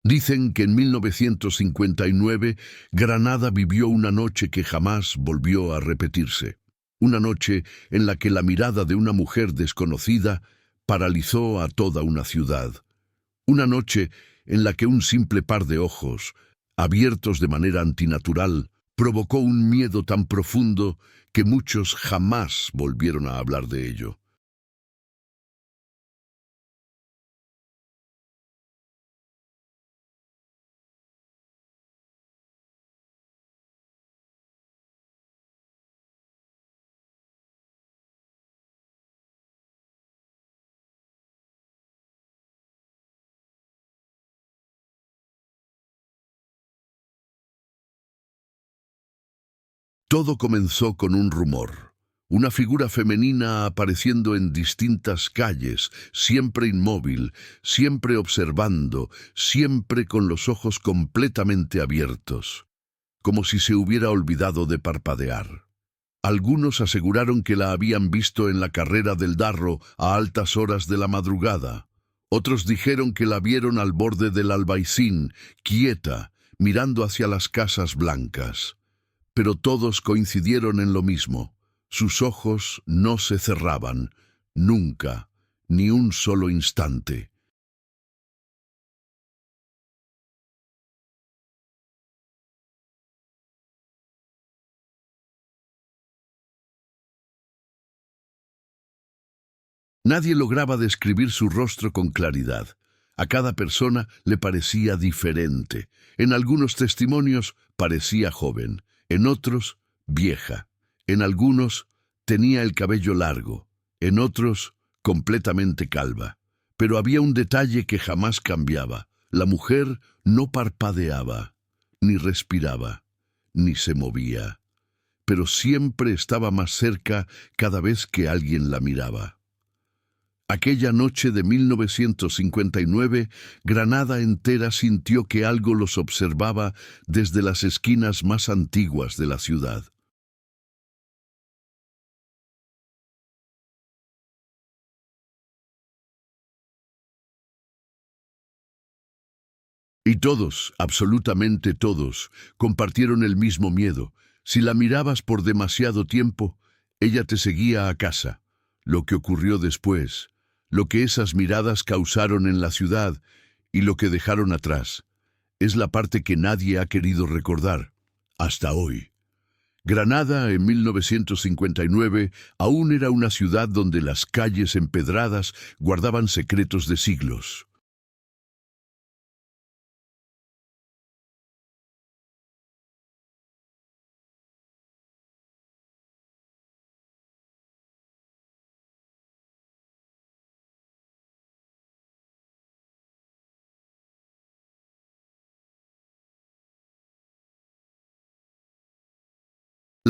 Dicen que en 1959 Granada vivió una noche que jamás volvió a repetirse. Una noche en la que la mirada de una mujer desconocida paralizó a toda una ciudad. Una noche en la que un simple par de ojos, abiertos de manera antinatural, provocó un miedo tan profundo que muchos jamás volvieron a hablar de ello. Todo comenzó con un rumor. Una figura femenina apareciendo en distintas calles, siempre inmóvil, siempre observando, siempre con los ojos completamente abiertos, como si se hubiera olvidado de parpadear. Algunos aseguraron que la habían visto en la carrera del Darro a altas horas de la madrugada. Otros dijeron que la vieron al borde del Albaicín, quieta, mirando hacia las casas blancas. Pero todos coincidieron en lo mismo. Sus ojos no se cerraban, nunca, ni un solo instante. Nadie lograba describir su rostro con claridad. A cada persona le parecía diferente. En algunos testimonios parecía joven, en otros vieja. En algunos tenía el cabello largo, en otros completamente calva. Pero había un detalle que jamás cambiaba. La mujer no parpadeaba, ni respiraba, ni se movía, pero siempre estaba más cerca cada vez que alguien la miraba. Aquella noche de 1959, Granada entera sintió que algo los observaba desde las esquinas más antiguas de la ciudad. Y todos, absolutamente todos, compartieron el mismo miedo. Si la mirabas por demasiado tiempo, ella te seguía a casa. Lo que ocurrió después, lo que esas miradas causaron en la ciudad y lo que dejaron atrás, es la parte que nadie ha querido recordar, hasta hoy. Granada, en 1959, aún era una ciudad donde las calles empedradas guardaban secretos de siglos.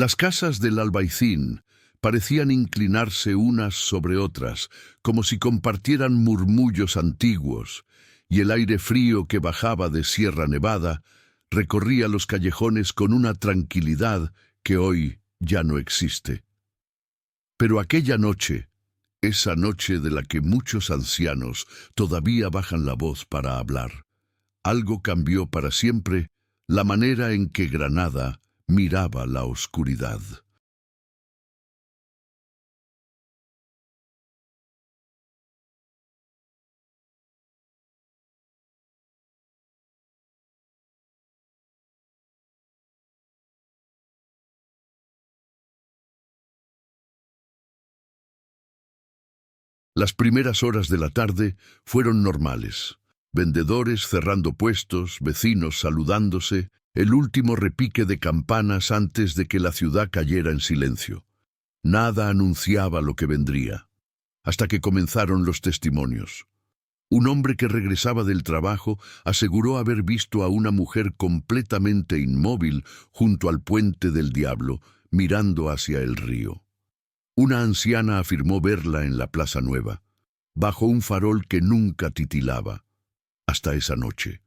Las casas del Albaicín parecían inclinarse unas sobre otras, como si compartieran murmullos antiguos, y el aire frío que bajaba de Sierra Nevada recorría los callejones con una tranquilidad que hoy ya no existe. Pero aquella noche, esa noche de la que muchos ancianos todavía bajan la voz para hablar, algo cambió para siempre la manera en que Granada miraba la oscuridad. Las primeras horas de la tarde fueron normales. Vendedores cerrando puestos, vecinos saludándose, el último repique de campanas antes de que la ciudad cayera en silencio. Nada anunciaba lo que vendría, hasta que comenzaron los testimonios. Un hombre que regresaba del trabajo aseguró haber visto a una mujer completamente inmóvil junto al puente del Diablo, mirando hacia el río. Una anciana afirmó verla en la Plaza Nueva, bajo un farol que nunca titilaba, hasta esa noche.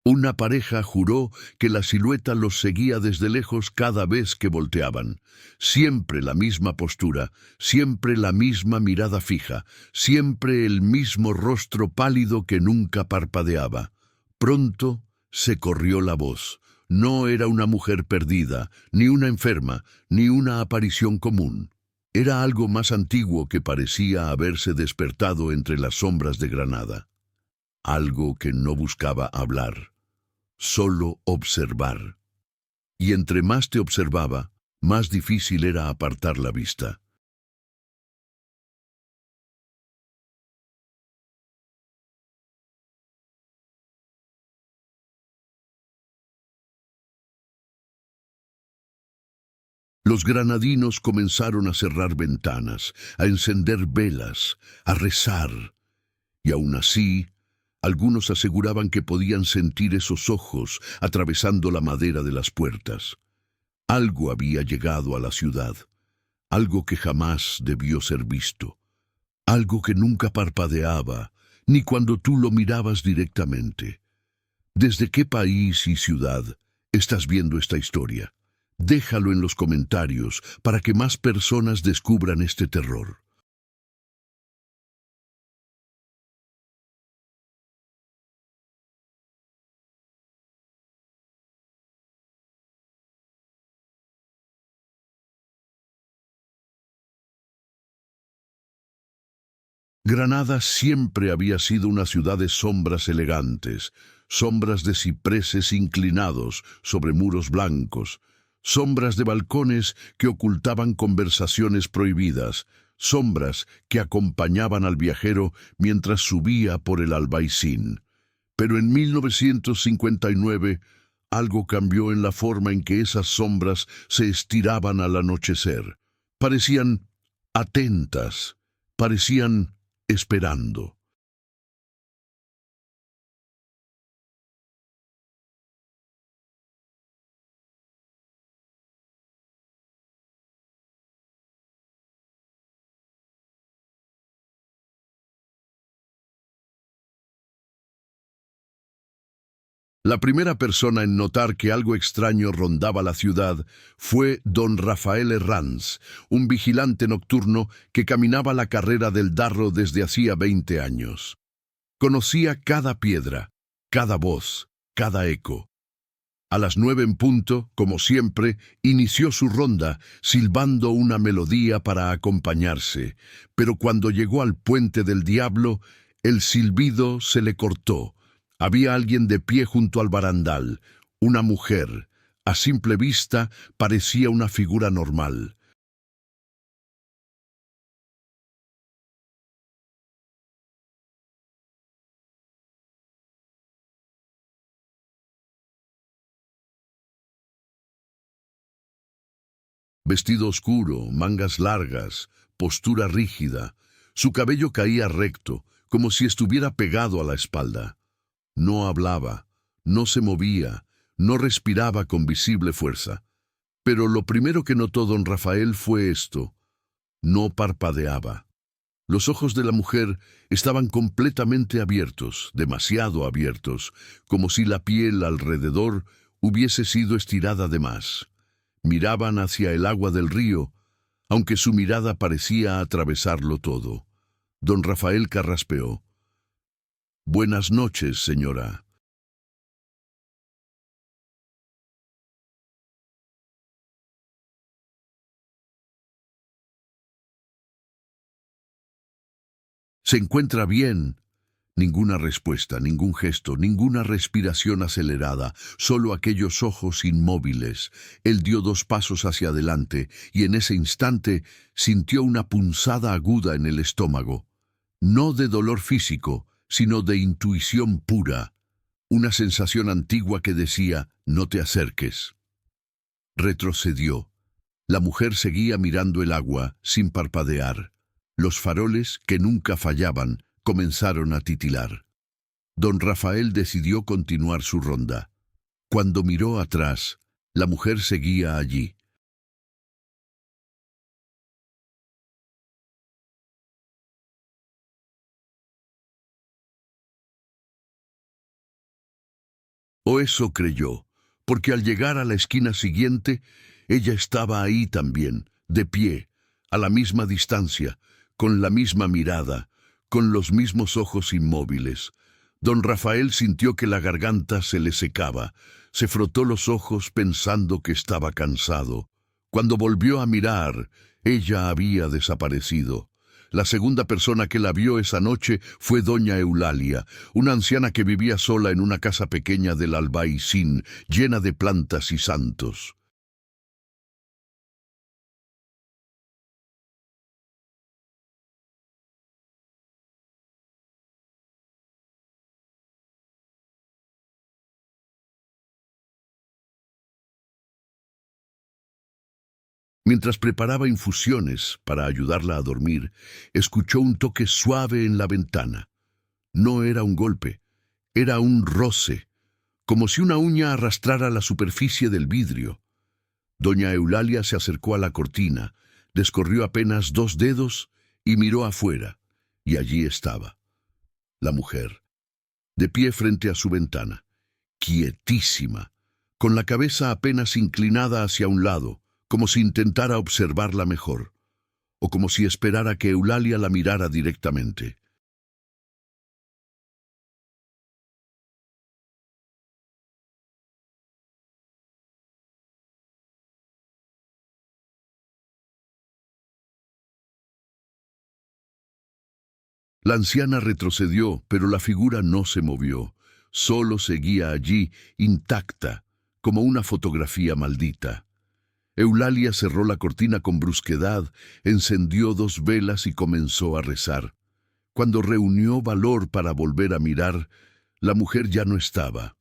Una pareja juró que la silueta los seguía desde lejos cada vez que volteaban. Siempre la misma postura, siempre la misma mirada fija, siempre el mismo rostro pálido que nunca parpadeaba. Pronto se corrió la voz. No era una mujer perdida, ni una enferma, ni una aparición común. Era algo más antiguo que parecía haberse despertado entre las sombras de Granada. Algo que no buscaba hablar, solo observar. Y entre más te observaba, más difícil era apartar la vista. Los granadinos comenzaron a cerrar ventanas, a encender velas, a rezar, y aún así, algunos aseguraban que podían sentir esos ojos atravesando la madera de las puertas. Algo había llegado a la ciudad, algo que jamás debió ser visto, algo que nunca parpadeaba, ni cuando tú lo mirabas directamente. ¿Desde qué país y ciudad estás viendo esta historia? Déjalo en los comentarios para que más personas descubran este terror. Granada siempre había sido una ciudad de sombras elegantes, sombras de cipreses inclinados sobre muros blancos, sombras de balcones que ocultaban conversaciones prohibidas, sombras que acompañaban al viajero mientras subía por el Albaicín. Pero en 1959 algo cambió en la forma en que esas sombras se estiraban al anochecer. Parecían atentas, parecían esperando. La primera persona en notar que algo extraño rondaba la ciudad fue don Rafael Herranz, un vigilante nocturno que caminaba la carrera del Darro desde hacía 20 años. Conocía cada piedra, cada voz, cada eco. A las 9 en punto, como siempre, inició su ronda, silbando una melodía para acompañarse, pero cuando llegó al Puente del Diablo, el silbido se le cortó. Había alguien de pie junto al barandal, una mujer. A simple vista parecía una figura normal. Vestido oscuro, mangas largas, postura rígida. Su cabello caía recto, como si estuviera pegado a la espalda. No hablaba, no se movía, no respiraba con visible fuerza. Pero lo primero que notó don Rafael fue esto: no parpadeaba. Los ojos de la mujer estaban completamente abiertos, demasiado abiertos, como si la piel alrededor hubiese sido estirada de más. Miraban hacia el agua del río, aunque su mirada parecía atravesarlo todo. Don Rafael carraspeó. «Buenas noches, señora». «¿Se encuentra bien?» Ninguna respuesta, ningún gesto, ninguna respiración acelerada, solo aquellos ojos inmóviles. Él dio 2 pasos hacia adelante y en ese instante sintió una punzada aguda en el estómago. No de dolor físico, sino de intuición pura. Una sensación antigua que decía: «No te acerques». Retrocedió. La mujer seguía mirando el agua, sin parpadear. Los faroles, que nunca fallaban, comenzaron a titilar. Don Rafael decidió continuar su ronda. Cuando miró atrás, la mujer seguía allí. O eso creyó, porque al llegar a la esquina siguiente, ella estaba ahí también, de pie, a la misma distancia, con la misma mirada, con los mismos ojos inmóviles. Don Rafael sintió que la garganta se le secaba, se frotó los ojos pensando que estaba cansado. Cuando volvió a mirar, ella había desaparecido. La segunda persona que la vio esa noche fue doña Eulalia, una anciana que vivía sola en una casa pequeña del Albaicín, llena de plantas y santos. Mientras preparaba infusiones para ayudarla a dormir, escuchó un toque suave en la ventana. No era un golpe, era un roce, como si una uña arrastrara la superficie del vidrio. Doña Eulalia se acercó a la cortina, descorrió apenas 2 dedos y miró afuera, y allí estaba, la mujer, de pie frente a su ventana, quietísima, con la cabeza apenas inclinada hacia un lado, como si intentara observarla mejor, o como si esperara que Eulalia la mirara directamente. La anciana retrocedió, pero la figura no se movió, solo seguía allí, intacta, como una fotografía maldita. Eulalia cerró la cortina con brusquedad, encendió 2 velas y comenzó a rezar. Cuando reunió valor para volver a mirar, la mujer ya no estaba.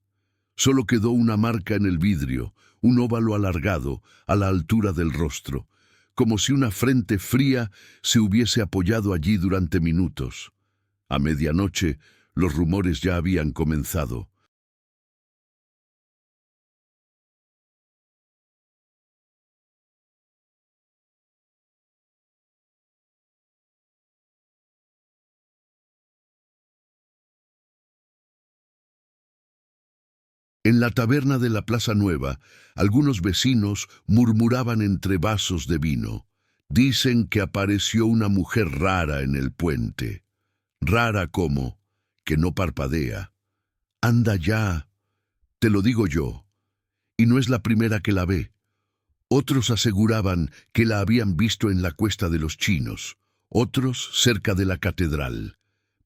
Solo quedó una marca en el vidrio, un óvalo alargado a la altura del rostro, como si una frente fría se hubiese apoyado allí durante minutos. A medianoche, los rumores ya habían comenzado. En la taberna de la Plaza Nueva, algunos vecinos murmuraban entre vasos de vino. Dicen que apareció una mujer rara en el puente. Rara como que no parpadea. Anda ya, te lo digo yo. Y no es la primera que la ve. Otros aseguraban que la habían visto en la Cuesta de los Chinos, otros cerca de la catedral.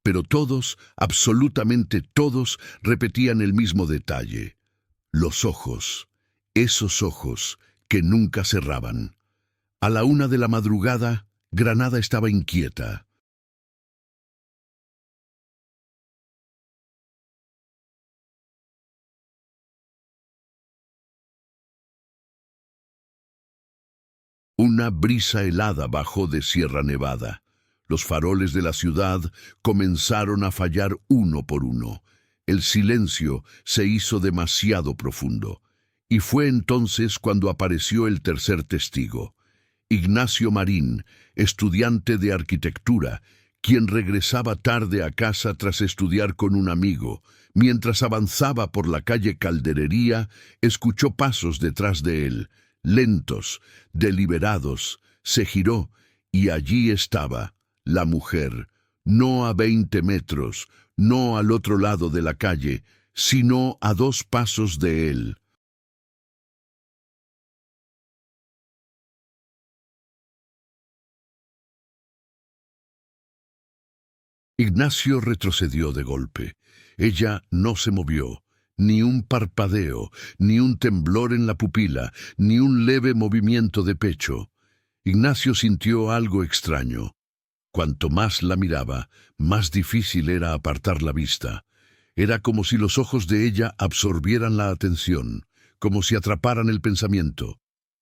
Pero todos, absolutamente todos, repetían el mismo detalle. Los ojos, esos ojos que nunca cerraban. A la 1 de la madrugada, Granada estaba inquieta. Una brisa helada bajó de Sierra Nevada. Los faroles de la ciudad comenzaron a fallar uno por uno. El silencio se hizo demasiado profundo. Y fue entonces cuando apareció el tercer testigo, Ignacio Marín, estudiante de arquitectura, quien regresaba tarde a casa tras estudiar con un amigo. Mientras avanzaba por la calle Calderería, escuchó pasos detrás de él, lentos, deliberados. Se giró y allí estaba, la mujer, no a 20 metros, no al otro lado de la calle, sino a 2 pasos de él. Ignacio retrocedió de golpe. Ella no se movió, ni un parpadeo, ni un temblor en la pupila, ni un leve movimiento de pecho. Ignacio sintió algo extraño. Cuanto más la miraba, más difícil era apartar la vista. Era como si los ojos de ella absorbieran la atención, como si atraparan el pensamiento.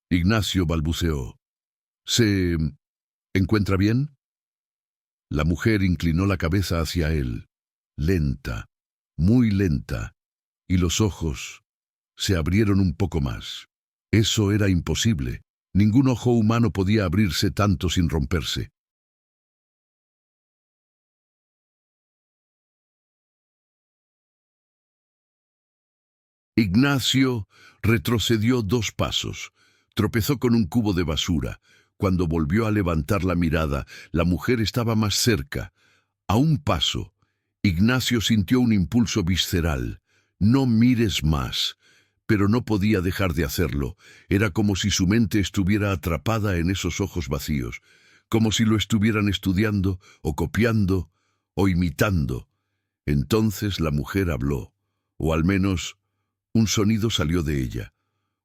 Ignacio balbuceó. ¿Se encuentra bien? La mujer inclinó la cabeza hacia él, lenta, muy lenta, y los ojos se abrieron un poco más. Eso era imposible. Ningún ojo humano podía abrirse tanto sin romperse. Ignacio retrocedió 2 pasos, tropezó con un cubo de basura. Cuando volvió a levantar la mirada, la mujer estaba más cerca. A un paso, Ignacio sintió un impulso visceral. No mires más. Pero no podía dejar de hacerlo. Era como si su mente estuviera atrapada en esos ojos vacíos, como si lo estuvieran estudiando, o copiando, o imitando. Entonces la mujer habló, o al menos un sonido salió de ella,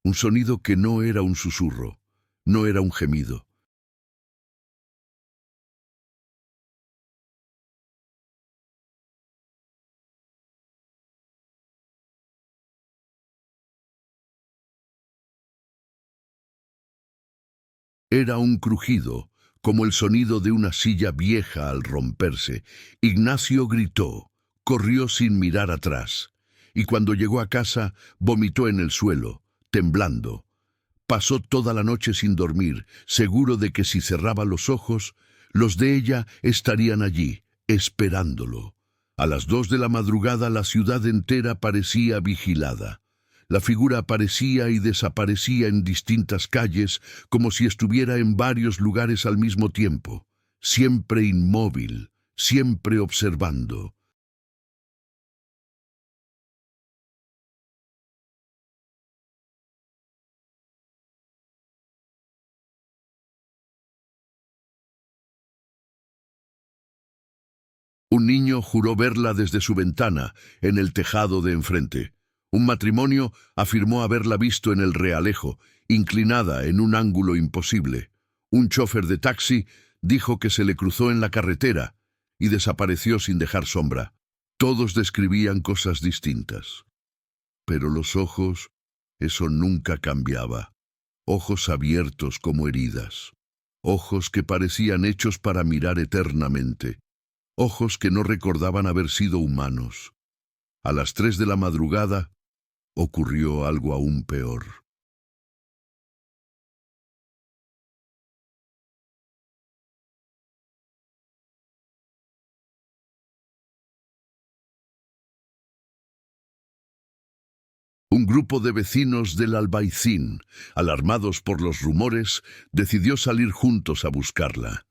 un sonido que no era un susurro, no era un gemido. Era un crujido, como el sonido de una silla vieja al romperse. Ignacio gritó, corrió sin mirar atrás, y cuando llegó a casa, vomitó en el suelo, temblando. Pasó toda la noche sin dormir, seguro de que si cerraba los ojos, los de ella estarían allí, esperándolo. A las 2 de la madrugada la ciudad entera parecía vigilada. La figura aparecía y desaparecía en distintas calles, como si estuviera en varios lugares al mismo tiempo, siempre inmóvil, siempre observando. Un niño juró verla desde su ventana, en el tejado de enfrente. Un matrimonio afirmó haberla visto en el Realejo, inclinada en un ángulo imposible. Un chofer de taxi dijo que se le cruzó en la carretera y desapareció sin dejar sombra. Todos describían cosas distintas. Pero los ojos, eso nunca cambiaba. Ojos abiertos como heridas. Ojos que parecían hechos para mirar eternamente. Ojos que no recordaban haber sido humanos. A las 3 de la madrugada ocurrió algo aún peor. Un grupo de vecinos del Albaicín, alarmados por los rumores, decidió salir juntos a buscarla.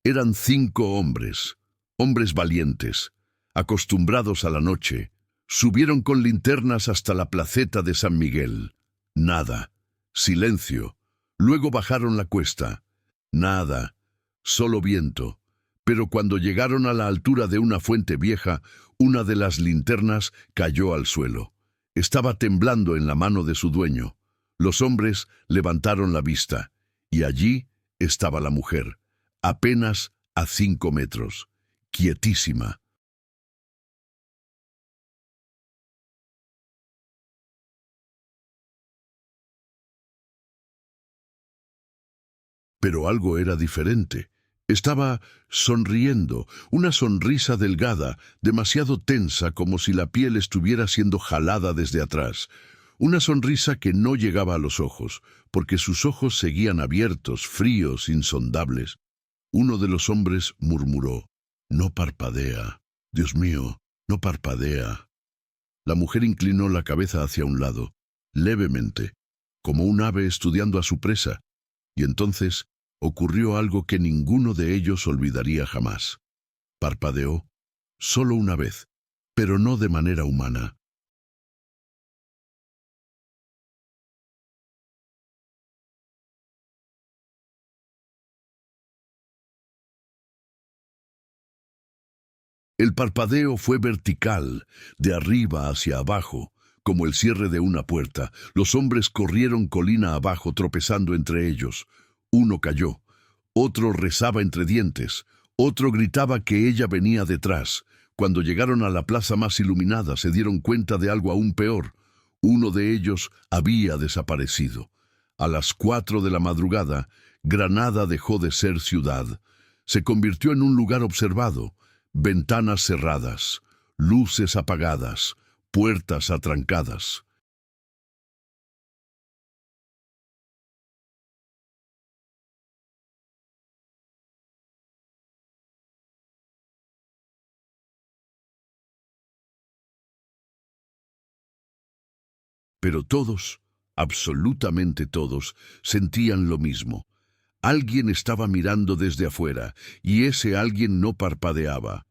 Eran 5 hombres, hombres valientes, acostumbrados a la noche. Subieron con linternas hasta la placeta de San Miguel. Nada. Silencio. Luego bajaron la cuesta. Nada. Solo viento. Pero cuando llegaron a la altura de una fuente vieja, una de las linternas cayó al suelo. Estaba temblando en la mano de su dueño. Los hombres levantaron la vista, y allí estaba la mujer, apenas a 5 metros, quietísima. Pero algo era diferente. Estaba sonriendo, una sonrisa delgada, demasiado tensa como si la piel estuviera siendo jalada desde atrás. Una sonrisa que no llegaba a los ojos, porque sus ojos seguían abiertos, fríos, insondables. Uno de los hombres murmuró, «No parpadea. Dios mío, no parpadea». La mujer inclinó la cabeza hacia un lado, levemente, como un ave estudiando a su presa, y entonces ocurrió algo que ninguno de ellos olvidaría jamás. Parpadeó, solo una vez, pero no de manera humana. El parpadeo fue vertical, de arriba hacia abajo, como el cierre de una puerta. Los hombres corrieron colina abajo, tropezando entre ellos. Uno cayó, otro rezaba entre dientes, otro gritaba que ella venía detrás. Cuando llegaron a la plaza más iluminada, se dieron cuenta de algo aún peor. Uno de ellos había desaparecido. A las 4 de la madrugada, Granada dejó de ser ciudad. Se convirtió en un lugar observado. Ventanas cerradas, luces apagadas, puertas atrancadas. Pero todos, absolutamente todos, sentían lo mismo. Alguien estaba mirando desde afuera, y ese alguien no parpadeaba.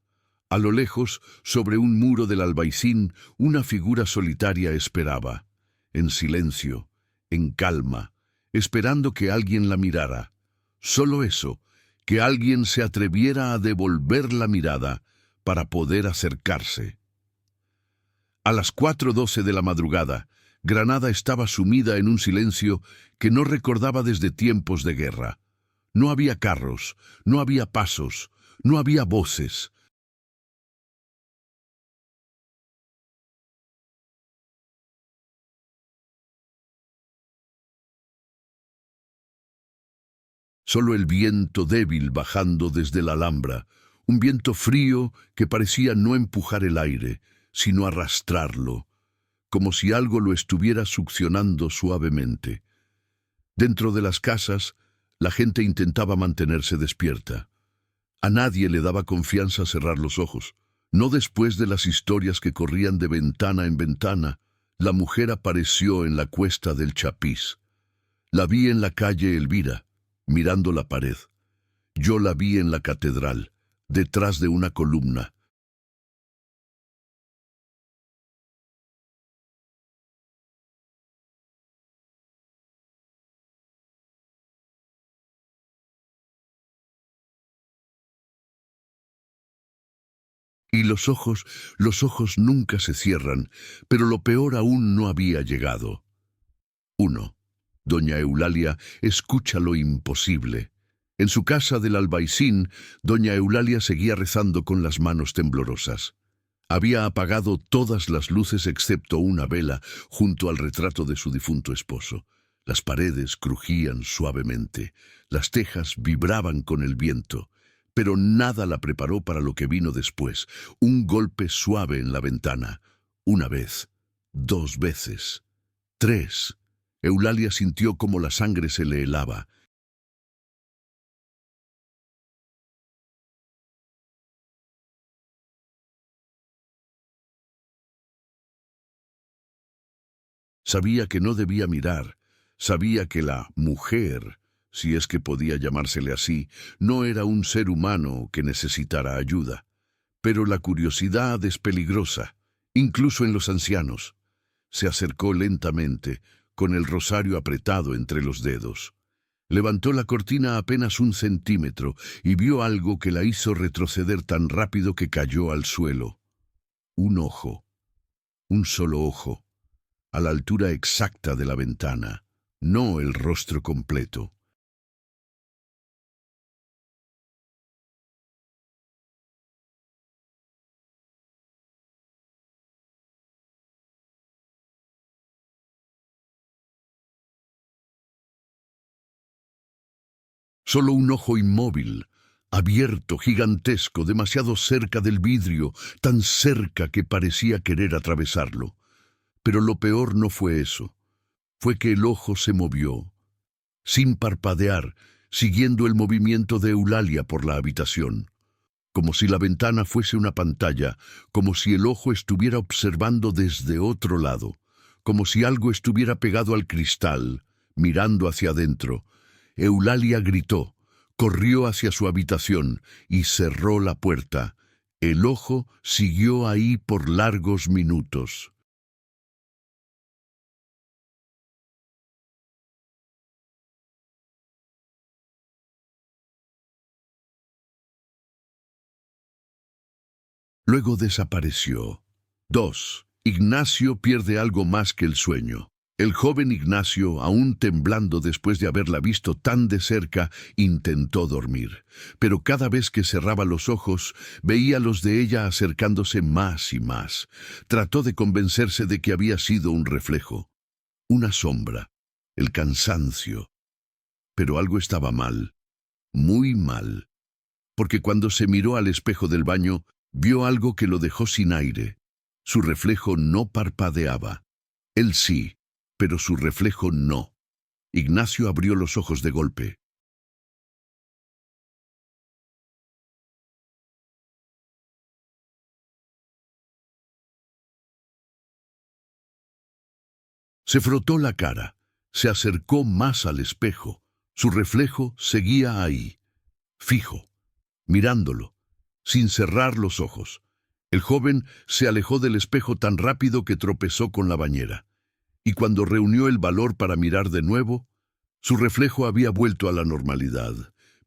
A lo lejos, sobre un muro del albayzín, una figura solitaria esperaba, en silencio, en calma, esperando que alguien la mirara. Solo eso, que alguien se atreviera a devolver la mirada para poder acercarse. A las 4:12 de la madrugada, Granada estaba sumida en un silencio que no recordaba desde tiempos de guerra. No había carros, no había pasos, no había voces. Solo el viento débil bajando desde la Alhambra, un viento frío que parecía no empujar el aire, sino arrastrarlo, como si algo lo estuviera succionando suavemente. Dentro de las casas, la gente intentaba mantenerse despierta. A nadie le daba confianza cerrar los ojos. No después de las historias que corrían de ventana en ventana, la mujer apareció en la cuesta del Chapís. La vi en la calle Elvira, mirando la pared. Yo la vi en la catedral, detrás de una columna. Y los ojos nunca se cierran, pero lo peor aún no había llegado. 1. Doña Eulalia escucha lo imposible. En su casa del Albaicín, doña Eulalia seguía rezando con las manos temblorosas. Había apagado todas las luces excepto una vela junto al retrato de su difunto esposo. Las paredes crujían suavemente, las tejas vibraban con el viento, pero nada la preparó para lo que vino después, un golpe suave en la ventana. Una vez, 2 veces, 3. Eulalia sintió como la sangre se le helaba. Sabía que no debía mirar, sabía que la mujer, si es que podía llamársele así, no era un ser humano que necesitara ayuda. Pero la curiosidad es peligrosa, incluso en los ancianos. Se acercó lentamente, con el rosario apretado entre los dedos. Levantó la cortina apenas 1 centímetro y vio algo que la hizo retroceder tan rápido que cayó al suelo. Un ojo, un solo ojo, a la altura exacta de la ventana, no el rostro completo. Solo un ojo inmóvil, abierto, gigantesco, demasiado cerca del vidrio, tan cerca que parecía querer atravesarlo. Pero lo peor no fue eso, fue que el ojo se movió, sin parpadear, siguiendo el movimiento de Eulalia por la habitación, como si la ventana fuese una pantalla, como si el ojo estuviera observando desde otro lado, como si algo estuviera pegado al cristal, mirando hacia adentro. Eulalia gritó, corrió hacia su habitación y cerró la puerta. El ojo siguió ahí por largos minutos. Luego desapareció. 2. Ignacio pierde algo más que el sueño. El joven Ignacio, aún temblando después de haberla visto tan de cerca, intentó dormir. Pero cada vez que cerraba los ojos, veía los de ella acercándose más y más. Trató de convencerse de que había sido un reflejo, una sombra, el cansancio. Pero algo estaba mal, muy mal, porque cuando se miró al espejo del baño, vio algo que lo dejó sin aire. Su reflejo no parpadeaba. Él sí, pero su reflejo no. Ignacio abrió los ojos de golpe. Se frotó la cara, se acercó más al espejo. Su reflejo seguía ahí, fijo, mirándolo, sin cerrar los ojos. El joven se alejó del espejo tan rápido que tropezó con la bañera. Y cuando reunió el valor para mirar de nuevo, su reflejo había vuelto a la normalidad.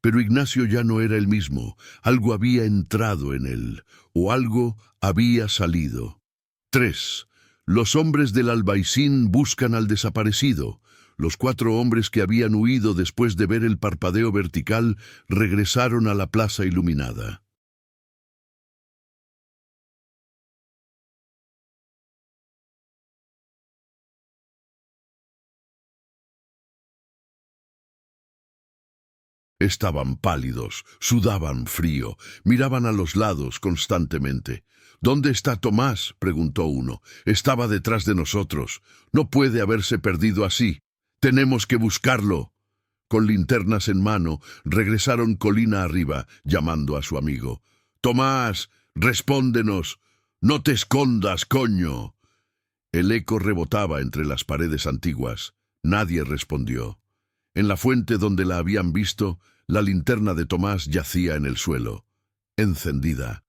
Pero Ignacio ya no era el mismo. Algo había entrado en él, o algo había salido. 3. Los hombres del Albaicín buscan al desaparecido. Los 4 hombres que habían huido después de ver el parpadeo vertical regresaron a la plaza iluminada. Estaban pálidos, sudaban frío, miraban a los lados constantemente. ¿Dónde está Tomás?, preguntó uno. Estaba detrás de nosotros. No puede haberse perdido así. Tenemos que buscarlo. Con linternas en mano, regresaron colina arriba, llamando a su amigo. Tomás, respóndenos. No te escondas, coño. El eco rebotaba entre las paredes antiguas. Nadie respondió. En la fuente donde la habían visto, la linterna de Tomás yacía en el suelo, encendida.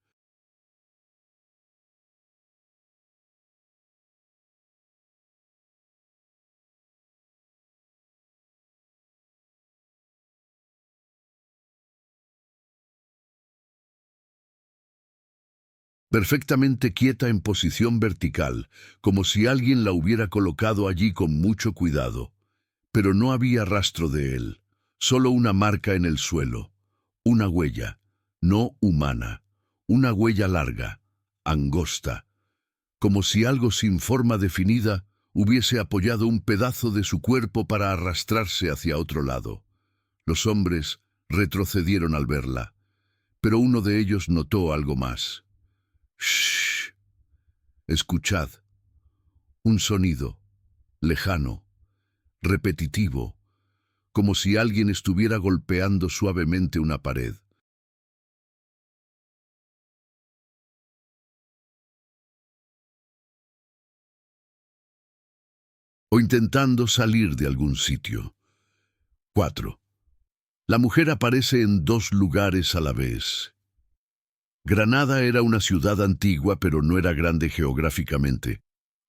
Perfectamente quieta en posición vertical, como si alguien la hubiera colocado allí con mucho cuidado. Pero no había rastro de él, solo una marca en el suelo, una huella, no humana, una huella larga, angosta, como si algo sin forma definida hubiese apoyado un pedazo de su cuerpo para arrastrarse hacia otro lado. Los hombres retrocedieron al verla, pero uno de ellos notó algo más. ¡Shh! Escuchad. Un sonido, lejano, repetitivo, como si alguien estuviera golpeando suavemente una pared. O intentando salir de algún sitio. 4. La mujer aparece en 2 lugares a la vez. Granada era una ciudad antigua, pero no era grande geográficamente.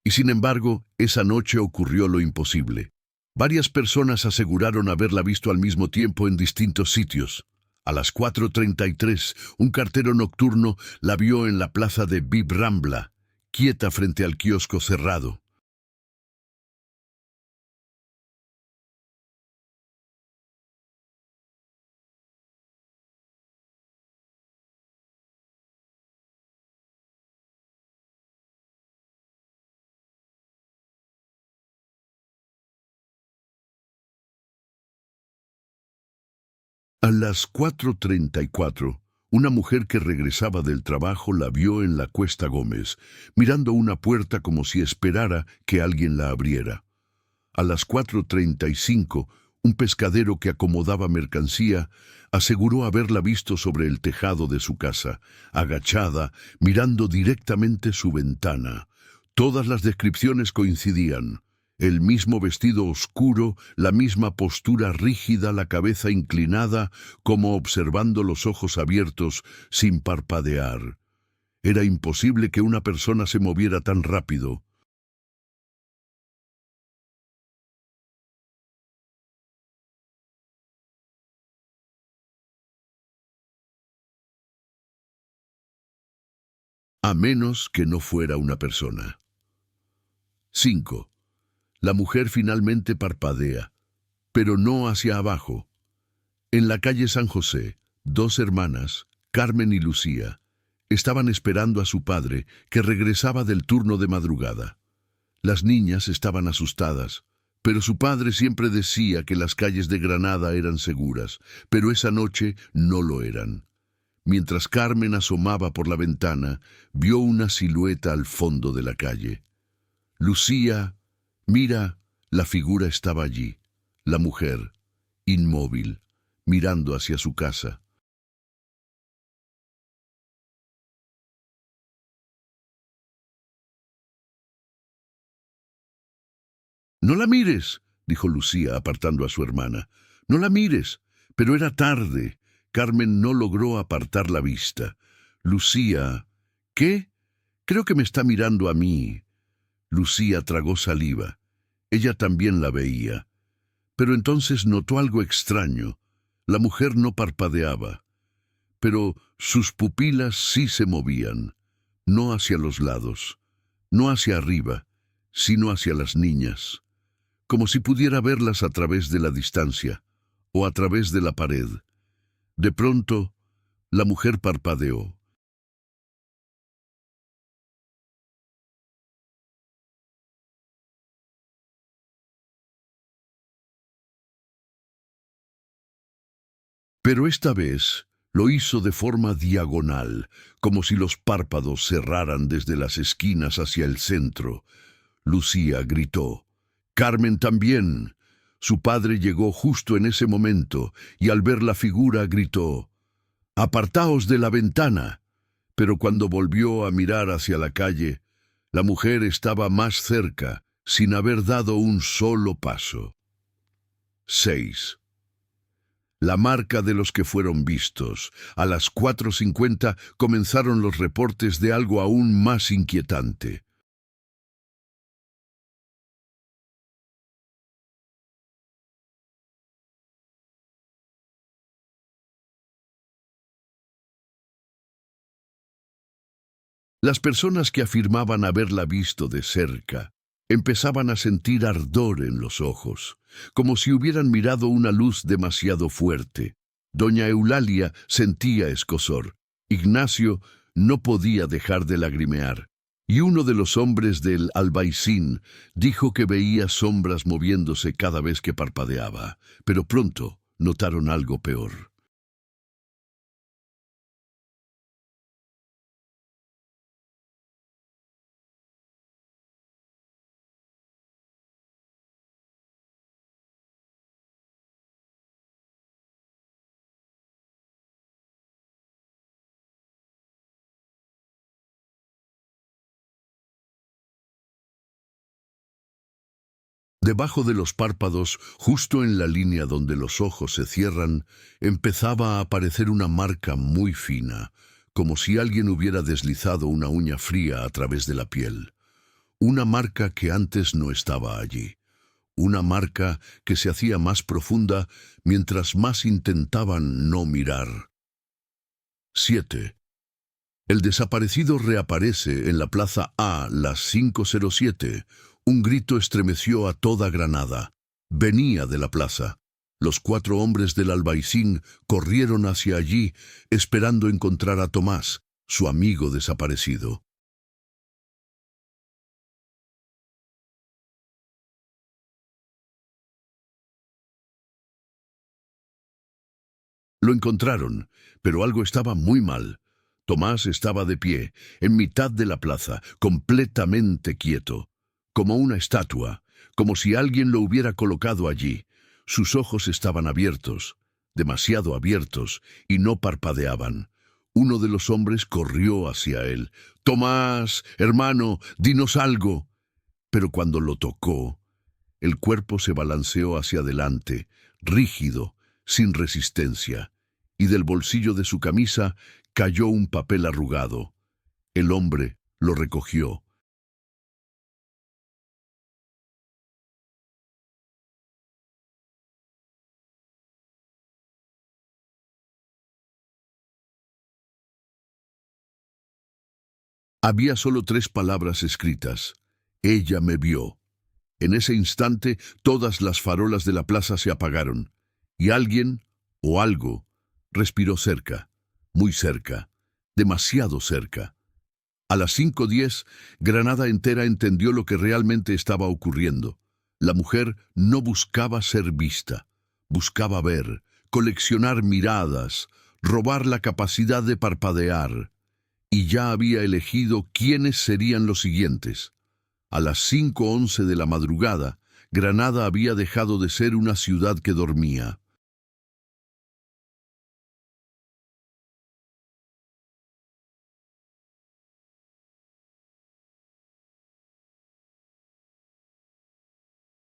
Y sin embargo, esa noche ocurrió lo imposible. Varias personas aseguraron haberla visto al mismo tiempo en distintos sitios. A las 4:33, un cartero nocturno la vio en la plaza de Bib Rambla, quieta frente al kiosco cerrado. A las 4:34, una mujer que regresaba del trabajo la vio en la Cuesta Gómez, mirando una puerta como si esperara que alguien la abriera. A las 4:35, un pescadero que acomodaba mercancía aseguró haberla visto sobre el tejado de su casa, agachada, mirando directamente su ventana. Todas las descripciones coincidían. El mismo vestido oscuro, la misma postura rígida, la cabeza inclinada, como observando los ojos abiertos, sin parpadear. Era imposible que una persona se moviera tan rápido. A menos que no fuera una persona. 5. La mujer finalmente parpadea, pero no hacia abajo. En la calle San José, 2 hermanas, Carmen y Lucía, estaban esperando a su padre, que regresaba del turno de madrugada. Las niñas estaban asustadas, pero su padre siempre decía que las calles de Granada eran seguras, pero esa noche no lo eran. Mientras Carmen asomaba por la ventana, vio una silueta al fondo de la calle. Lucía, mira, la figura estaba allí, la mujer, inmóvil, mirando hacia su casa. No la mires, dijo Lucía apartando a su hermana. No la mires. Pero era tarde. Carmen no logró apartar la vista. Lucía. ¿Qué? Creo que me está mirando a mí. Lucía tragó saliva. Ella también la veía. Pero entonces notó algo extraño. La mujer no parpadeaba, pero sus pupilas sí se movían, no hacia los lados, no hacia arriba, sino hacia las niñas, como si pudiera verlas a través de la distancia o a través de la pared. De pronto, la mujer parpadeó. Pero esta vez lo hizo de forma diagonal, como si los párpados cerraran desde las esquinas hacia el centro. Lucía gritó. Carmen también. Su padre llegó justo en ese momento y al ver la figura gritó, «Apartaos de la ventana». Pero cuando volvió a mirar hacia la calle, la mujer estaba más cerca, sin haber dado un solo paso. 6. La marca de los que fueron vistos. A las 4:50 comenzaron los reportes de algo aún más inquietante. Las personas que afirmaban haberla visto de cerca empezaban a sentir ardor en los ojos, como si hubieran mirado una luz demasiado fuerte. Doña Eulalia sentía escozor. Ignacio no podía dejar de lagrimear. Y uno de los hombres del albaicín dijo que veía sombras moviéndose cada vez que parpadeaba, pero pronto notaron algo peor. Debajo de los párpados, justo en la línea donde los ojos se cierran, empezaba a aparecer una marca muy fina, como si alguien hubiera deslizado una uña fría a través de la piel. Una marca que antes no estaba allí. Una marca que se hacía más profunda mientras más intentaban no mirar. 7. El desaparecido reaparece en la Plaza A las 5:07. Un grito estremeció a toda Granada. Venía de la plaza. Los 4 hombres del albaicín corrieron hacia allí, esperando encontrar a Tomás, su amigo desaparecido. Lo encontraron, pero algo estaba muy mal. Tomás estaba de pie, en mitad de la plaza, completamente quieto, como una estatua, como si alguien lo hubiera colocado allí. Sus ojos estaban abiertos, demasiado abiertos, y no parpadeaban. Uno de los hombres corrió hacia él. «Tomás, hermano, dinos algo». Pero cuando lo tocó, el cuerpo se balanceó hacia adelante, rígido, sin resistencia, y del bolsillo de su camisa cayó un papel arrugado. El hombre lo recogió. Había solo 3 palabras escritas. Ella me vio. En ese instante todas las farolas de la plaza se apagaron, y alguien, o algo, respiró cerca, muy cerca, demasiado cerca. A las 5:10, Granada entera entendió lo que realmente estaba ocurriendo. La mujer no buscaba ser vista, buscaba ver, coleccionar miradas, robar la capacidad de parpadear, y ya había elegido quiénes serían los siguientes. A las 5:11 de la madrugada, Granada había dejado de ser una ciudad que dormía.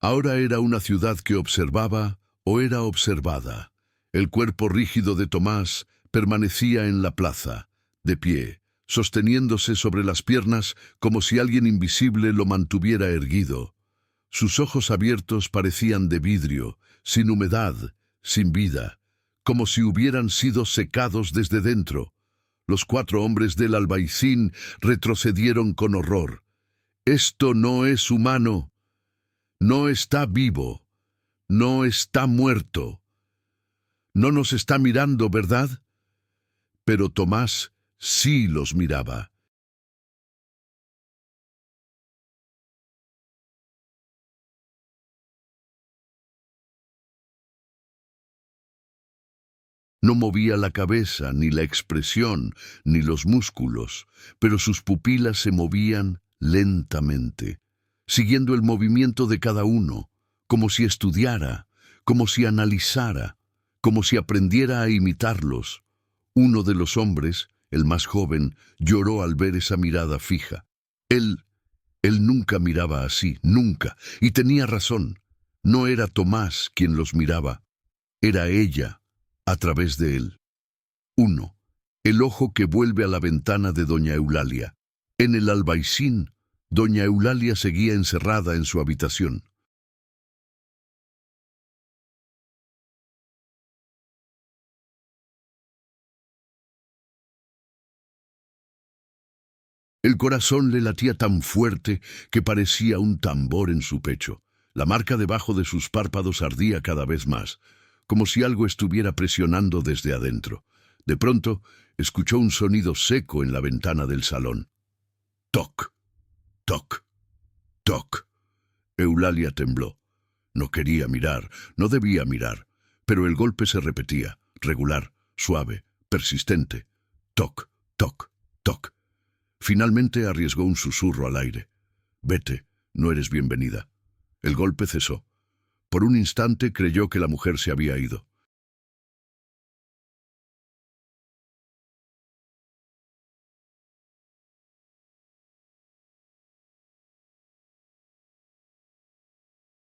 Ahora era una ciudad que observaba o era observada. El cuerpo rígido de Tomás permanecía en la plaza, de pie, sosteniéndose sobre las piernas como si alguien invisible lo mantuviera erguido. Sus ojos abiertos parecían de vidrio, sin humedad, sin vida, como si hubieran sido secados desde dentro. Los 4 hombres del albaicín retrocedieron con horror. «Esto no es humano, no está vivo, no está muerto. No nos está mirando, ¿verdad?». Pero Tomás sí los miraba. No movía la cabeza, ni la expresión, ni los músculos, pero sus pupilas se movían lentamente, siguiendo el movimiento de cada uno, como si estudiara, como si analizara, como si aprendiera a imitarlos. Uno de los hombres, el más joven, lloró al ver esa mirada fija. Él, él nunca miraba así, nunca, y tenía razón. No era Tomás quien los miraba, era ella, a través de él. 1. El ojo que vuelve a la ventana de doña Eulalia. En el albaicín, doña Eulalia seguía encerrada en su habitación. El corazón le latía tan fuerte que parecía un tambor en su pecho. La marca debajo de sus párpados ardía cada vez más, como si algo estuviera presionando desde adentro. De pronto, escuchó un sonido seco en la ventana del salón. Toc, toc, toc. Eulalia tembló. No quería mirar, no debía mirar, pero el golpe se repetía, regular, suave, persistente. Toc, toc, toc. Finalmente arriesgó un susurro al aire. «Vete, no eres bienvenida». El golpe cesó. Por un instante creyó que la mujer se había ido.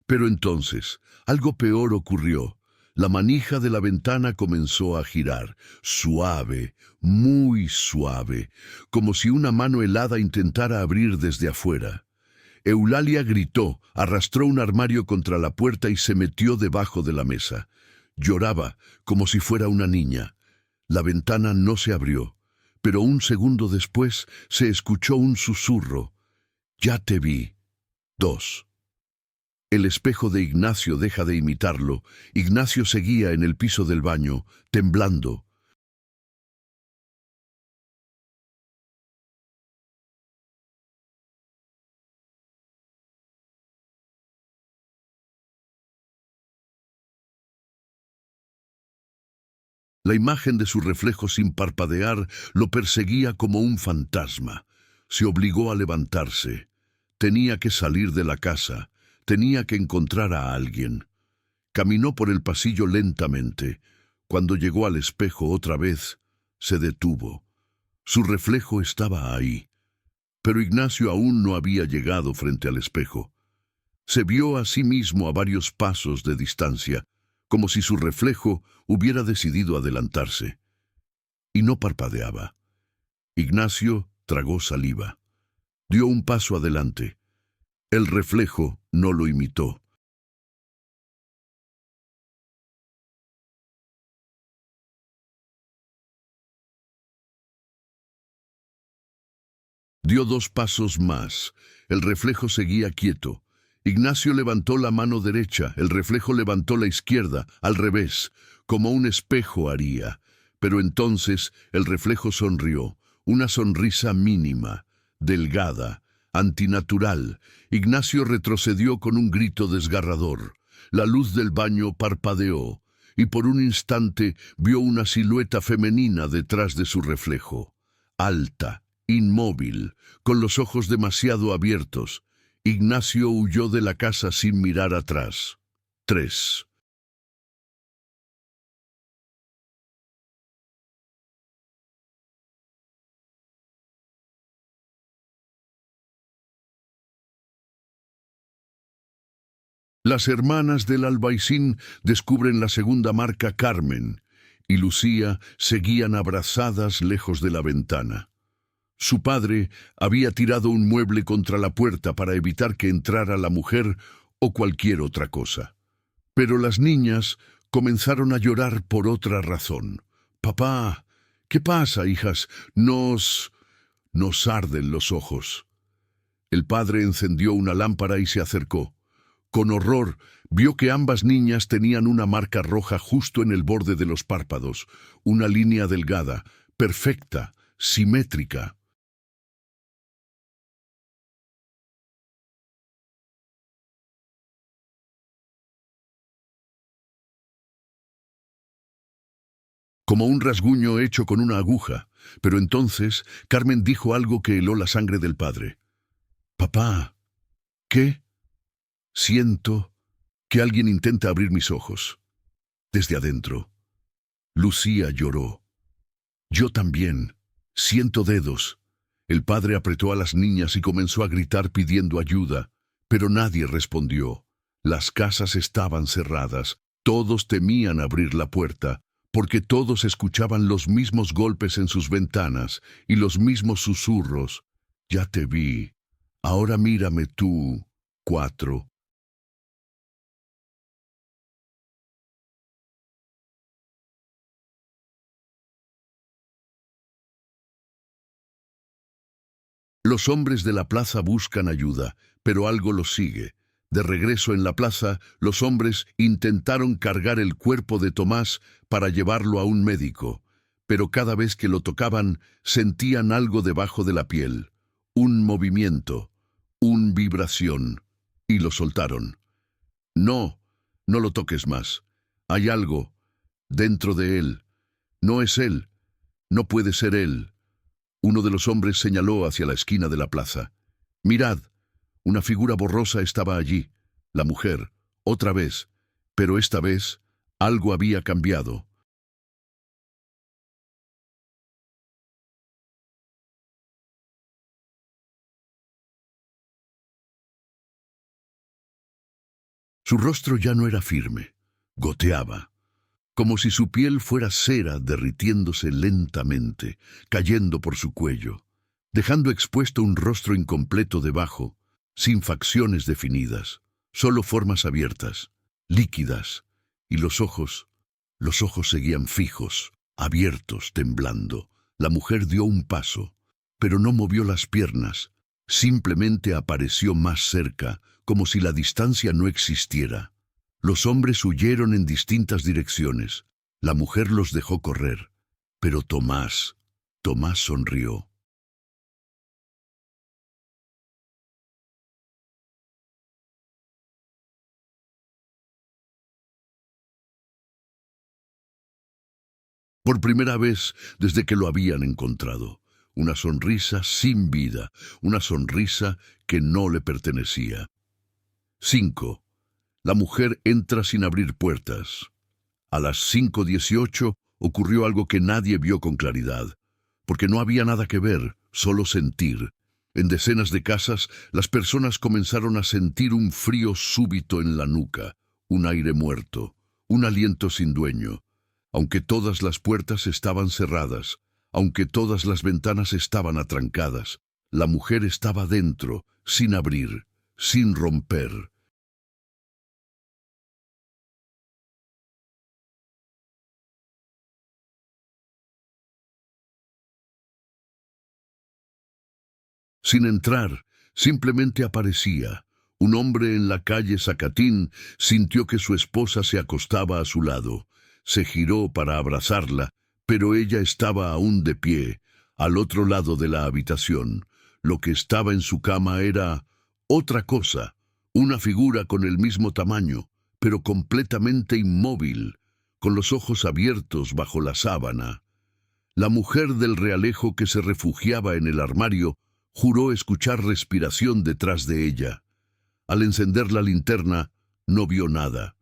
Pero entonces, algo peor ocurrió. La manija de la ventana comenzó a girar, suave, muy suave, como si una mano helada intentara abrir desde afuera. Eulalia gritó, arrastró un armario contra la puerta y se metió debajo de la mesa. Lloraba, como si fuera una niña. La ventana no se abrió, pero un segundo después se escuchó un susurro. «Ya te vi». 2. El espejo de Ignacio deja de imitarlo. Ignacio seguía en el piso del baño, temblando. La imagen de su reflejo sin parpadear lo perseguía como un fantasma. Se obligó a levantarse. Tenía que salir de la casa. Tenía que encontrar a alguien. Caminó por el pasillo lentamente. Cuando llegó al espejo otra vez, se detuvo. Su reflejo estaba ahí. Pero Ignacio aún no había llegado frente al espejo. Se vio a sí mismo a varios pasos de distancia, como si su reflejo hubiera decidido adelantarse. Y no parpadeaba. Ignacio tragó saliva. Dio un paso adelante. El reflejo no lo imitó. Dio 2 pasos más. El reflejo seguía quieto. Ignacio levantó la mano derecha, el reflejo levantó la izquierda, al revés, como un espejo haría. Pero entonces el reflejo sonrió, una sonrisa mínima, delgada, antinatural. Ignacio retrocedió con un grito desgarrador. La luz del baño parpadeó, y por un instante vio una silueta femenina detrás de su reflejo. Alta, inmóvil, con los ojos demasiado abiertos. Ignacio huyó de la casa sin mirar atrás. 3. Las hermanas del albaicín descubren la segunda marca Carmen, y Lucía seguían abrazadas lejos de la ventana. Su padre había tirado un mueble contra la puerta para evitar que entrara la mujer o cualquier otra cosa. Pero las niñas comenzaron a llorar por otra razón. Papá, ¿qué pasa, hijas? Nos arden los ojos. El padre encendió una lámpara y se acercó. Con horror, vio que ambas niñas tenían una marca roja justo en el borde de los párpados, una línea delgada, perfecta, simétrica. Como un rasguño hecho con una aguja. Pero entonces Carmen dijo algo que heló la sangre del padre. Papá, ¿qué? Siento que alguien intenta abrir mis ojos. Desde adentro. Lucía lloró. Yo también. Siento dedos. El padre apretó a las niñas y comenzó a gritar pidiendo ayuda, pero nadie respondió. Las casas estaban cerradas. Todos temían abrir la puerta, porque todos escuchaban los mismos golpes en sus ventanas y los mismos susurros. Ya te vi. Ahora mírame tú. 4. Los hombres de la plaza buscan ayuda, pero algo los sigue. De regreso en la plaza, los hombres intentaron cargar el cuerpo de Tomás para llevarlo a un médico, pero cada vez que lo tocaban, sentían algo debajo de la piel, un movimiento, una vibración, y lo soltaron. No, no lo toques más. Hay algo dentro de él. No es él. No puede ser él. Uno de los hombres señaló hacia la esquina de la plaza. Mirad, una figura borrosa estaba allí, la mujer, otra vez, pero esta vez algo había cambiado. Su rostro ya no era firme, goteaba, como si su piel fuera cera derritiéndose lentamente, cayendo por su cuello, dejando expuesto un rostro incompleto debajo, sin facciones definidas, solo formas abiertas, líquidas, y los ojos seguían fijos, abiertos, temblando. La mujer dio un paso, pero no movió las piernas, simplemente apareció más cerca, como si la distancia no existiera. Los hombres huyeron en distintas direcciones. La mujer los dejó correr. Pero Tomás sonrió. Por primera vez desde que lo habían encontrado. Una sonrisa sin vida, una sonrisa que no le pertenecía. 5. La mujer entra sin abrir puertas. A las 5:18 ocurrió algo que nadie vio con claridad, porque no había nada que ver, solo sentir. En decenas de casas, las personas comenzaron a sentir un frío súbito en la nuca, un aire muerto, un aliento sin dueño. Aunque todas las puertas estaban cerradas, aunque todas las ventanas estaban atrancadas, la mujer estaba dentro, sin abrir, sin romper. Sin entrar, simplemente aparecía. Un hombre en la calle Zacatín sintió que su esposa se acostaba a su lado. Se giró para abrazarla, pero ella estaba aún de pie, al otro lado de la habitación. Lo que estaba en su cama era otra cosa, una figura con el mismo tamaño, pero completamente inmóvil, con los ojos abiertos bajo la sábana. La mujer del Realejo que se refugiaba en el armario juró escuchar respiración detrás de ella. Al encender la linterna, no vio nada.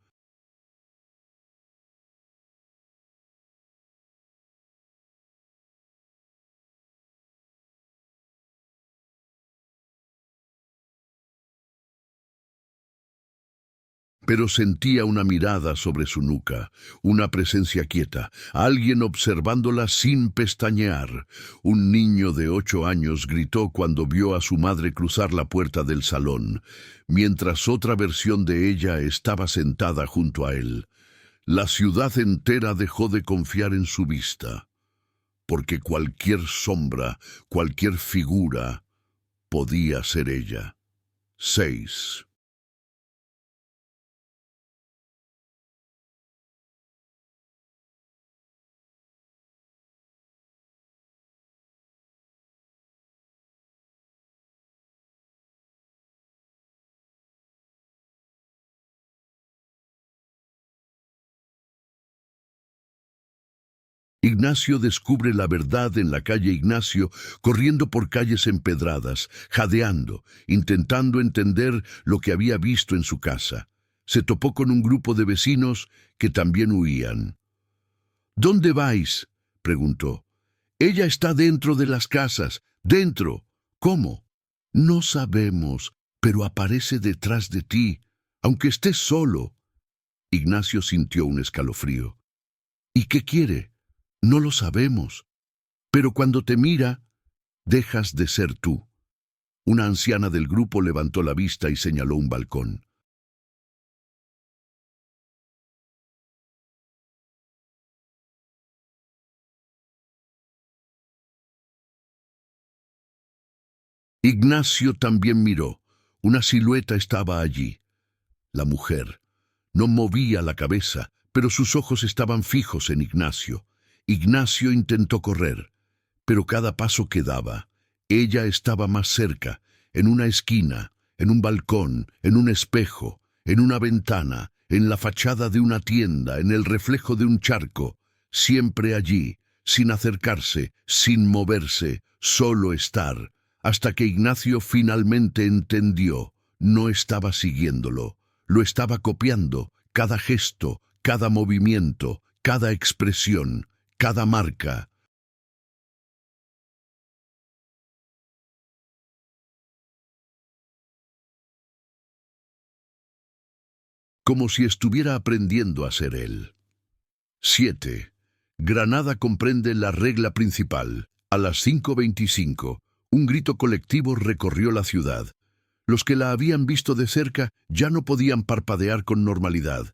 pero sentía una mirada sobre su nuca, una presencia quieta, alguien observándola sin pestañear. Un niño de 8 años gritó cuando vio a su madre cruzar la puerta del salón, mientras otra versión de ella estaba sentada junto a él. La ciudad entera dejó de confiar en su vista, porque cualquier sombra, cualquier figura, podía ser ella. 6. Ignacio descubre la verdad en la calle Ignacio, corriendo por calles empedradas, jadeando, intentando entender lo que había visto en su casa. Se topó con un grupo de vecinos que también huían. ¿Dónde vais?, preguntó. Ella está dentro de las casas. ¿Dentro? ¿Cómo? No sabemos, pero aparece detrás de ti, aunque estés solo. Ignacio sintió un escalofrío. ¿Y qué quiere? No lo sabemos. Pero cuando te mira, dejas de ser tú. Una anciana del grupo levantó la vista y señaló un balcón. Ignacio también miró. Una silueta estaba allí. La mujer. No movía la cabeza, pero sus ojos estaban fijos en Ignacio. Ignacio intentó correr, pero cada paso que daba, ella estaba más cerca, en una esquina, en un balcón, en un espejo, en una ventana, en la fachada de una tienda, en el reflejo de un charco, siempre allí, sin acercarse, sin moverse, solo estar, hasta que Ignacio finalmente entendió. No estaba siguiéndolo, lo estaba copiando, cada gesto, cada movimiento, cada expresión, cada marca. Como si estuviera aprendiendo a ser él. 7. Granada comprende la regla principal. A las 5:25, un grito colectivo recorrió la ciudad. Los que la habían visto de cerca ya no podían parpadear con normalidad.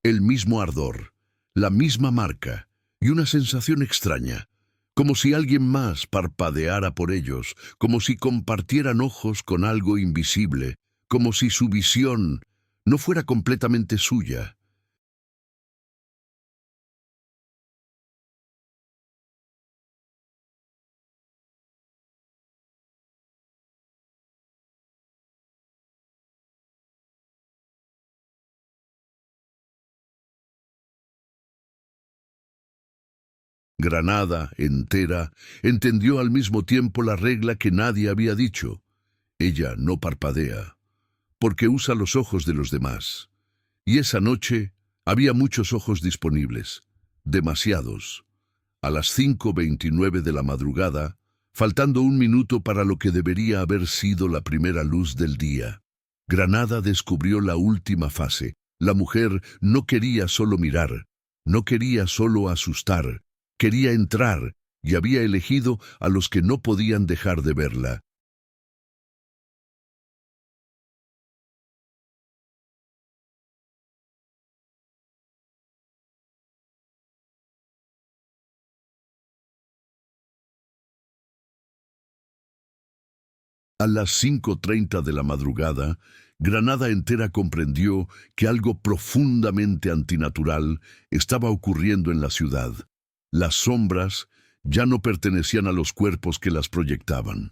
El mismo ardor, la misma marca y una sensación extraña, como si alguien más parpadeara por ellos, como si compartieran ojos con algo invisible, como si su visión no fuera completamente suya. Granada, entera, entendió al mismo tiempo la regla que nadie había dicho. Ella no parpadea, porque usa los ojos de los demás. Y esa noche había muchos ojos disponibles, demasiados. A las 5:29 de la madrugada, faltando un minuto para lo que debería haber sido la primera luz del día, Granada descubrió la última fase. La mujer no quería solo mirar, no quería solo asustar, quería entrar y había elegido a los que no podían dejar de verla. A las 5:30 de la madrugada, Granada entera comprendió que algo profundamente antinatural estaba ocurriendo en la ciudad. Las sombras ya no pertenecían a los cuerpos que las proyectaban.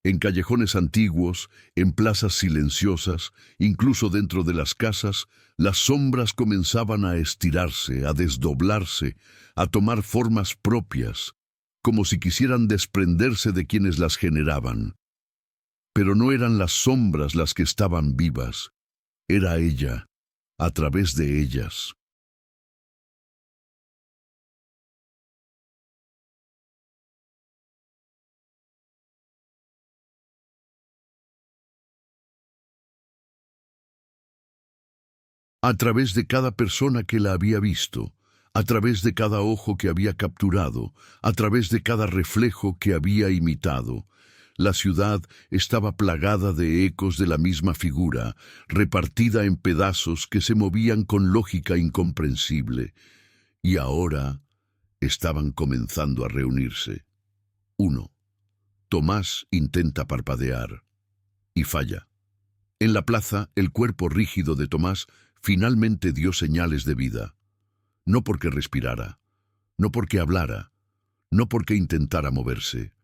En callejones antiguos, en plazas silenciosas, incluso dentro de las casas, las sombras comenzaban a estirarse, a desdoblarse, a tomar formas propias, como si quisieran desprenderse de quienes las generaban. Pero no eran las sombras las que estaban vivas, era ella, a través de ellas. a través de cada persona que la había visto, a través de cada ojo que había capturado, a través de cada reflejo que había imitado. La ciudad estaba plagada de ecos de la misma figura, repartida en pedazos que se movían con lógica incomprensible, y ahora estaban comenzando a reunirse. 1. Tomás intenta parpadear y falla. En la plaza, el cuerpo rígido de Tomás finalmente dio señales de vida. No porque respirara, no porque hablara, no porque intentara moverse,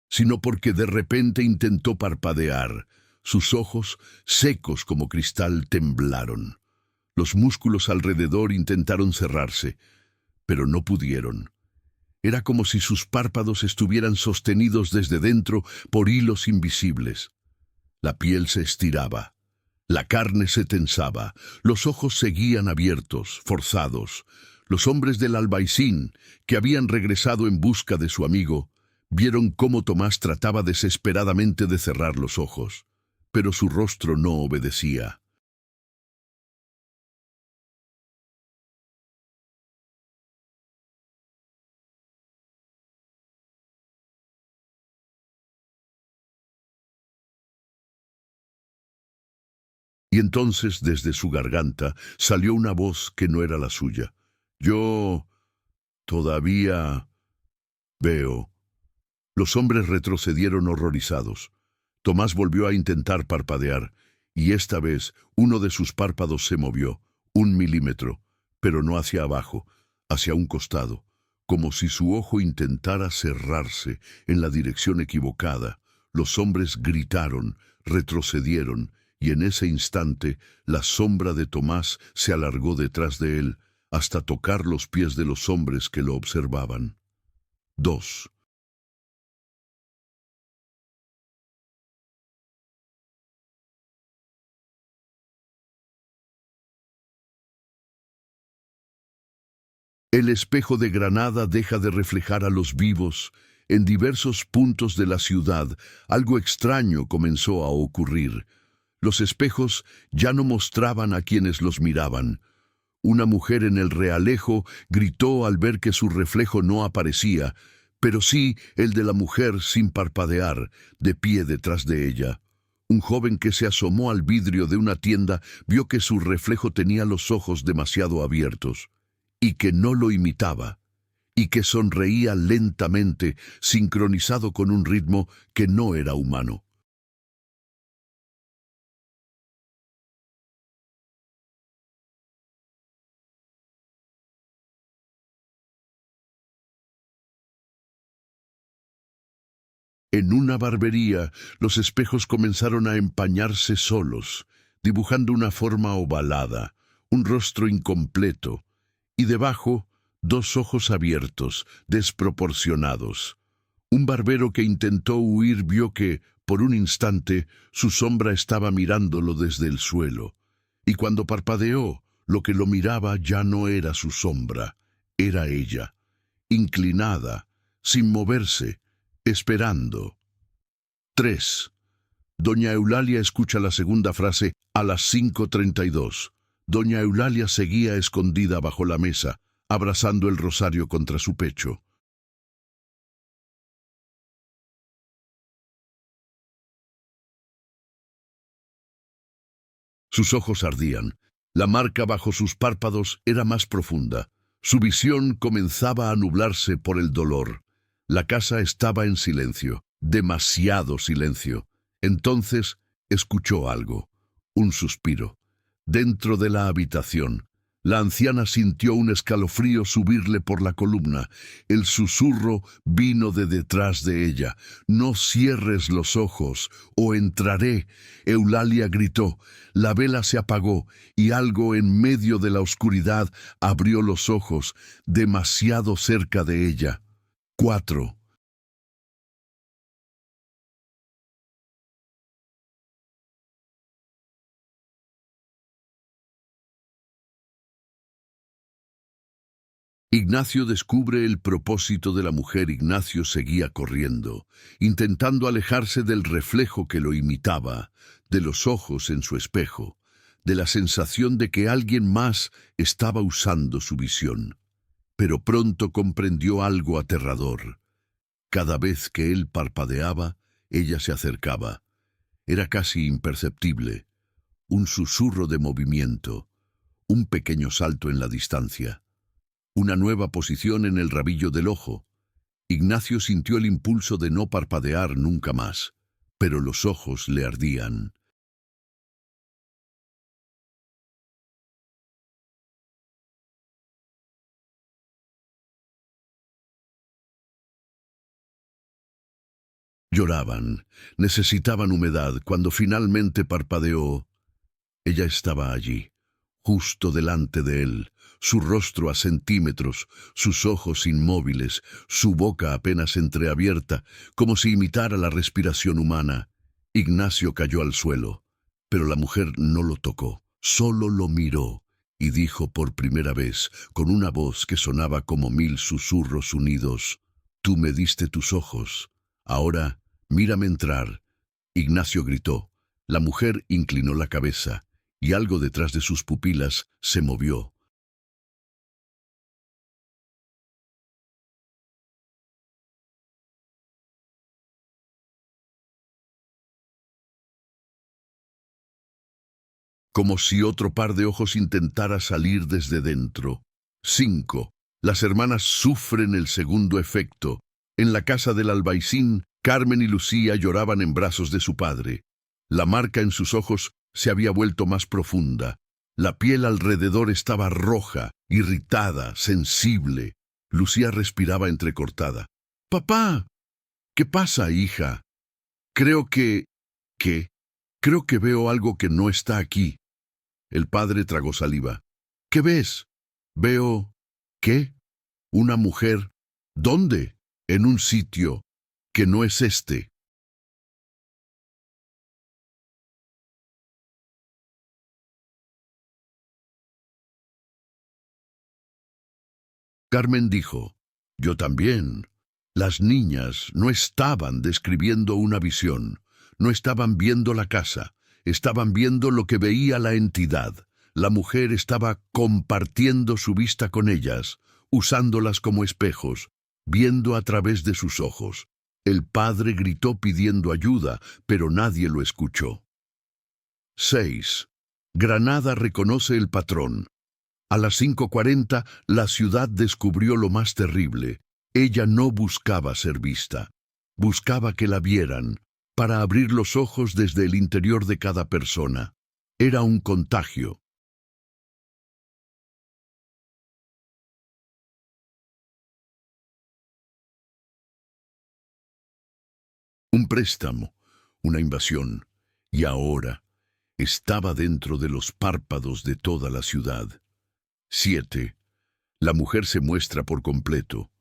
sino porque de repente intentó parpadear. Sus ojos, secos como cristal, temblaron. Los músculos alrededor intentaron cerrarse, pero no pudieron. Era como si sus párpados estuvieran sostenidos desde dentro por hilos invisibles. La piel se estiraba, la carne se tensaba, los ojos seguían abiertos, forzados. Los hombres del albaicín, que habían regresado en busca de su amigo, vieron cómo Tomás trataba desesperadamente de cerrar los ojos, pero su rostro no obedecía. Y entonces desde su garganta salió una voz que no era la suya. Yo todavía veo. Los hombres retrocedieron horrorizados. Tomás volvió a intentar parpadear, y esta vez uno de sus párpados se movió, 1 milímetro, pero no hacia abajo, hacia un costado, como si su ojo intentara cerrarse en la dirección equivocada. Los hombres gritaron, retrocedieron, y en ese instante la sombra de Tomás se alargó detrás de él, hasta tocar los pies de los hombres que lo observaban. 2. El espejo de Granada deja de reflejar a los vivos. En diversos puntos de la ciudad, algo extraño comenzó a ocurrir. Los espejos ya no mostraban a quienes los miraban. Una mujer en el Realejo gritó al ver que su reflejo no aparecía, pero sí el de la mujer sin parpadear, de pie detrás de ella. Un joven que se asomó al vidrio de una tienda vio que su reflejo tenía los ojos demasiado abiertos, y que no lo imitaba, y que sonreía lentamente, sincronizado con un ritmo que no era humano. En una barbería, los espejos comenzaron a empañarse solos, dibujando una forma ovalada, un rostro incompleto, y debajo, dos ojos abiertos, desproporcionados. Un barbero que intentó huir vio que, por un instante, su sombra estaba mirándolo desde el suelo, y cuando parpadeó, lo que lo miraba ya no era su sombra, era ella, inclinada, sin moverse, esperando. 3. Doña Eulalia escucha la segunda frase a las 5:32. Doña Eulalia seguía escondida bajo la mesa, abrazando el rosario contra su pecho. Sus ojos ardían. La marca bajo sus párpados era más profunda. Su visión comenzaba a nublarse por el dolor. La casa estaba en silencio, demasiado silencio. Entonces escuchó algo, un suspiro. Dentro de la habitación, la anciana sintió un escalofrío subirle por la columna. El susurro vino de detrás de ella. No cierres los ojos, o entraré. Eulalia gritó. La vela se apagó, y algo en medio de la oscuridad abrió los ojos, demasiado cerca de ella. 4. Ignacio descubre el propósito de la mujer. Ignacio seguía corriendo, intentando alejarse del reflejo que lo imitaba, de los ojos en su espejo, de la sensación de que alguien más estaba usando su visión. Pero pronto comprendió algo aterrador. Cada vez que él parpadeaba, ella se acercaba. Era casi imperceptible, un susurro de movimiento, un pequeño salto en la distancia, una nueva posición en el rabillo del ojo. Ignacio sintió el impulso de no parpadear nunca más, pero los ojos le ardían. Lloraban, necesitaban humedad. Cuando finalmente parpadeó, ella estaba allí, justo delante de él, su rostro a centímetros, sus ojos inmóviles, su boca apenas entreabierta, como si imitara la respiración humana. Ignacio cayó al suelo, pero la mujer no lo tocó, solo lo miró y dijo por primera vez, con una voz que sonaba como 1000 susurros unidos: «Tú me diste tus ojos, ahora mírame entrar». Ignacio gritó. La mujer inclinó la cabeza y algo detrás de sus pupilas se movió. Como si otro par de ojos intentara salir desde dentro. 5. Las hermanas sufren el segundo efecto. En la casa del albaicín, Carmen y Lucía lloraban en brazos de su padre. La marca en sus ojos se había vuelto más profunda. La piel alrededor estaba roja, irritada, sensible. Lucía respiraba entrecortada. «¡Papá! ¿Qué pasa, hija?» «Creo que... ¿Qué? Creo que veo algo que no está aquí». El padre tragó saliva. «¿Qué ves?» «Veo... ¿Qué? Una mujer. ¿Dónde?» «En un sitio que no es este». Carmen dijo: «Yo también». Las niñas no estaban describiendo una visión, no estaban viendo la casa, estaban viendo lo que veía la entidad. La mujer estaba compartiendo su vista con ellas, usándolas como espejos, viendo a través de sus ojos. El padre gritó pidiendo ayuda, pero nadie lo escuchó. 6. Granada reconoce el patrón. A las 5:40, la ciudad descubrió lo más terrible. Ella no buscaba ser vista, buscaba que la vieran, para abrir los ojos desde el interior de cada persona. Era un contagio. Un préstamo, una invasión, y ahora estaba dentro de los párpados de toda la ciudad. 7. La mujer se muestra por completo.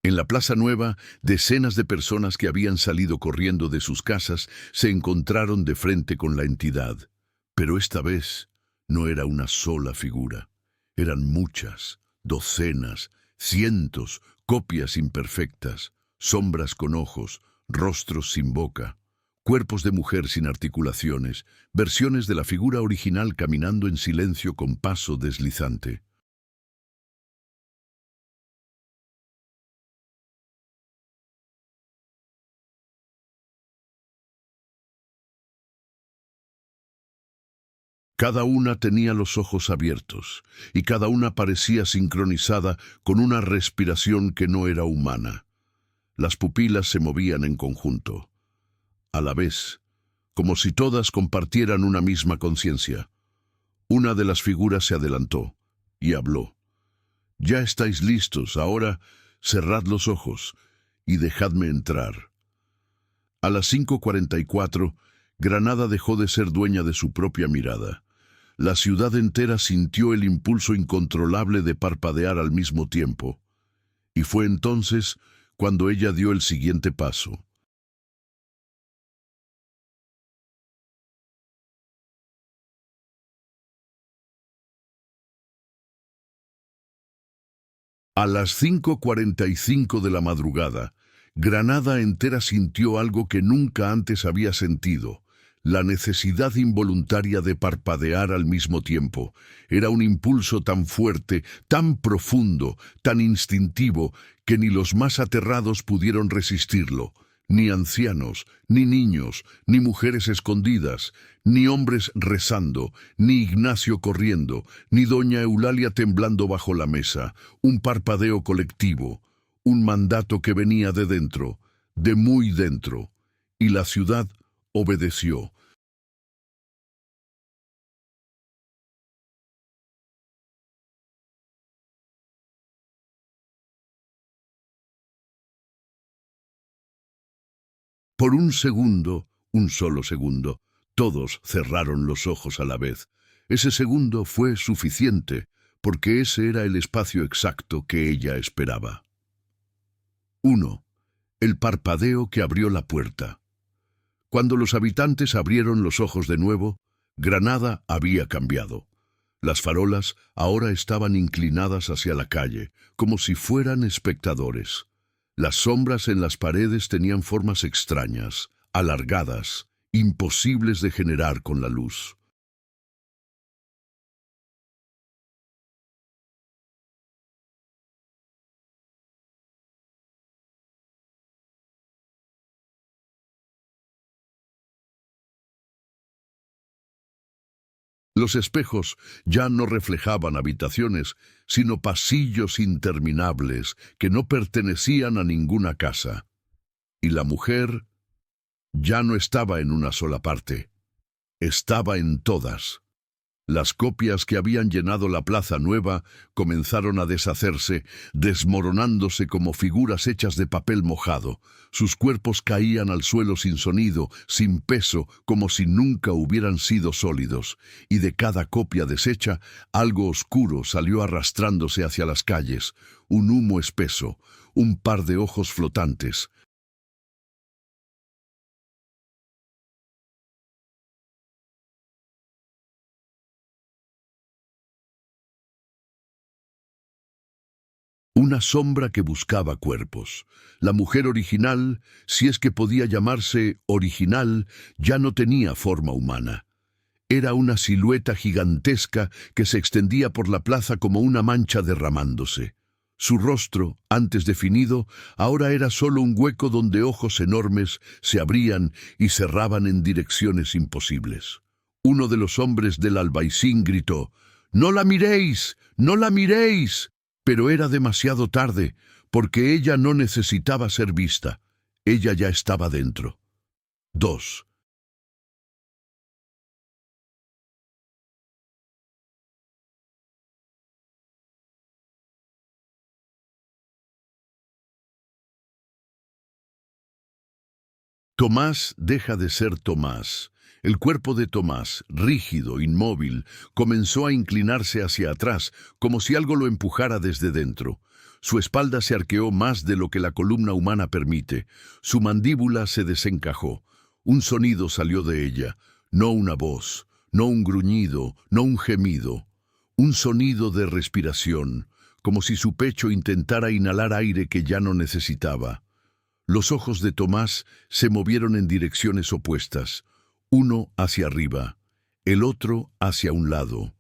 En la Plaza Nueva, decenas de personas que habían salido corriendo de sus casas se encontraron de frente con la entidad. Pero esta vez no era una sola figura. Eran muchas, docenas, cientos, copias imperfectas, sombras con ojos, rostros sin boca, cuerpos de mujer sin articulaciones, versiones de la figura original caminando en silencio con paso deslizante. Cada una tenía los ojos abiertos, y cada una parecía sincronizada con una respiración que no era humana. Las pupilas se movían en conjunto, a la vez, como si todas compartieran una misma conciencia. Una de las figuras se adelantó y habló. «Ya estáis listos, ahora cerrad los ojos y dejadme entrar». A las 5:44, Granada dejó de ser dueña de su propia mirada. La ciudad entera sintió el impulso incontrolable de parpadear al mismo tiempo. Y fue entonces cuando ella dio el siguiente paso. A las 5:45 de la madrugada, Granada entera sintió algo que nunca antes había sentido: la necesidad involuntaria de parpadear al mismo tiempo. Era un impulso tan fuerte, tan profundo, tan instintivo, que ni los más aterrados pudieron resistirlo. Ni ancianos, ni niños, ni mujeres escondidas, ni hombres rezando, ni Ignacio corriendo, ni doña Eulalia temblando bajo la mesa. Un parpadeo colectivo, un mandato que venía de dentro, de muy dentro. Y la ciudad obedeció. Por un segundo, un solo segundo, todos cerraron los ojos a la vez. Ese segundo fue suficiente, porque ese era el espacio exacto que ella esperaba. 1. El parpadeo que abrió la puerta. Cuando los habitantes abrieron los ojos de nuevo, Granada había cambiado. Las farolas ahora estaban inclinadas hacia la calle, como si fueran espectadores. Las sombras en las paredes tenían formas extrañas, alargadas, imposibles de generar con la luz. Los espejos ya no reflejaban habitaciones, sino pasillos interminables que no pertenecían a ninguna casa. Y la mujer ya no estaba en una sola parte, estaba en todas. Las copias que habían llenado la Plaza Nueva comenzaron a deshacerse, desmoronándose como figuras hechas de papel mojado. Sus cuerpos caían al suelo sin sonido, sin peso, como si nunca hubieran sido sólidos. Y de cada copia deshecha, algo oscuro salió arrastrándose hacia las calles. Un humo espeso, un par de ojos flotantes. Una sombra que buscaba cuerpos. La mujer original, si es que podía llamarse original, ya no tenía forma humana. Era una silueta gigantesca que se extendía por la plaza como una mancha derramándose. Su rostro, antes definido, ahora era solo un hueco donde ojos enormes se abrían y cerraban en direcciones imposibles. Uno de los hombres del albaicín gritó: «¡No la miréis! ¡No la miréis!». Pero era demasiado tarde, porque ella no necesitaba ser vista. Ella ya estaba dentro. 2. Tomás deja de ser Tomás. El cuerpo de Tomás, rígido, inmóvil, comenzó a inclinarse hacia atrás, como si algo lo empujara desde dentro. Su espalda se arqueó más de lo que la columna humana permite. Su mandíbula se desencajó. Un sonido salió de ella, no una voz, no un gruñido, no un gemido. Un sonido de respiración, como si su pecho intentara inhalar aire que ya no necesitaba. Los ojos de Tomás se movieron en direcciones opuestas, uno hacia arriba, el otro hacia un lado.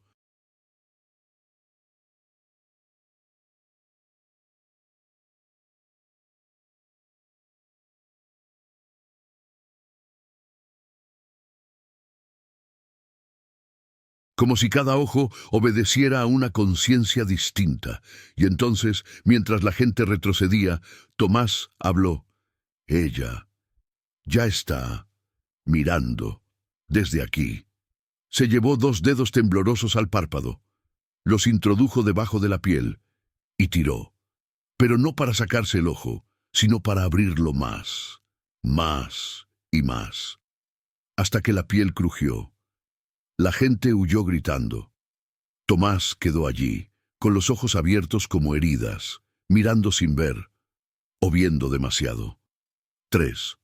Como si cada ojo obedeciera a una conciencia distinta. Y entonces, mientras la gente retrocedía, Tomás habló. Ella ya está mirando desde aquí. Se llevó dos dedos temblorosos al párpado, los introdujo debajo de la piel y tiró. Pero no para sacarse el ojo, sino para abrirlo más y más, hasta que la piel crujió. La gente huyó gritando. Tomás quedó allí, con los ojos abiertos como heridas, mirando sin ver, o viendo demasiado. 3.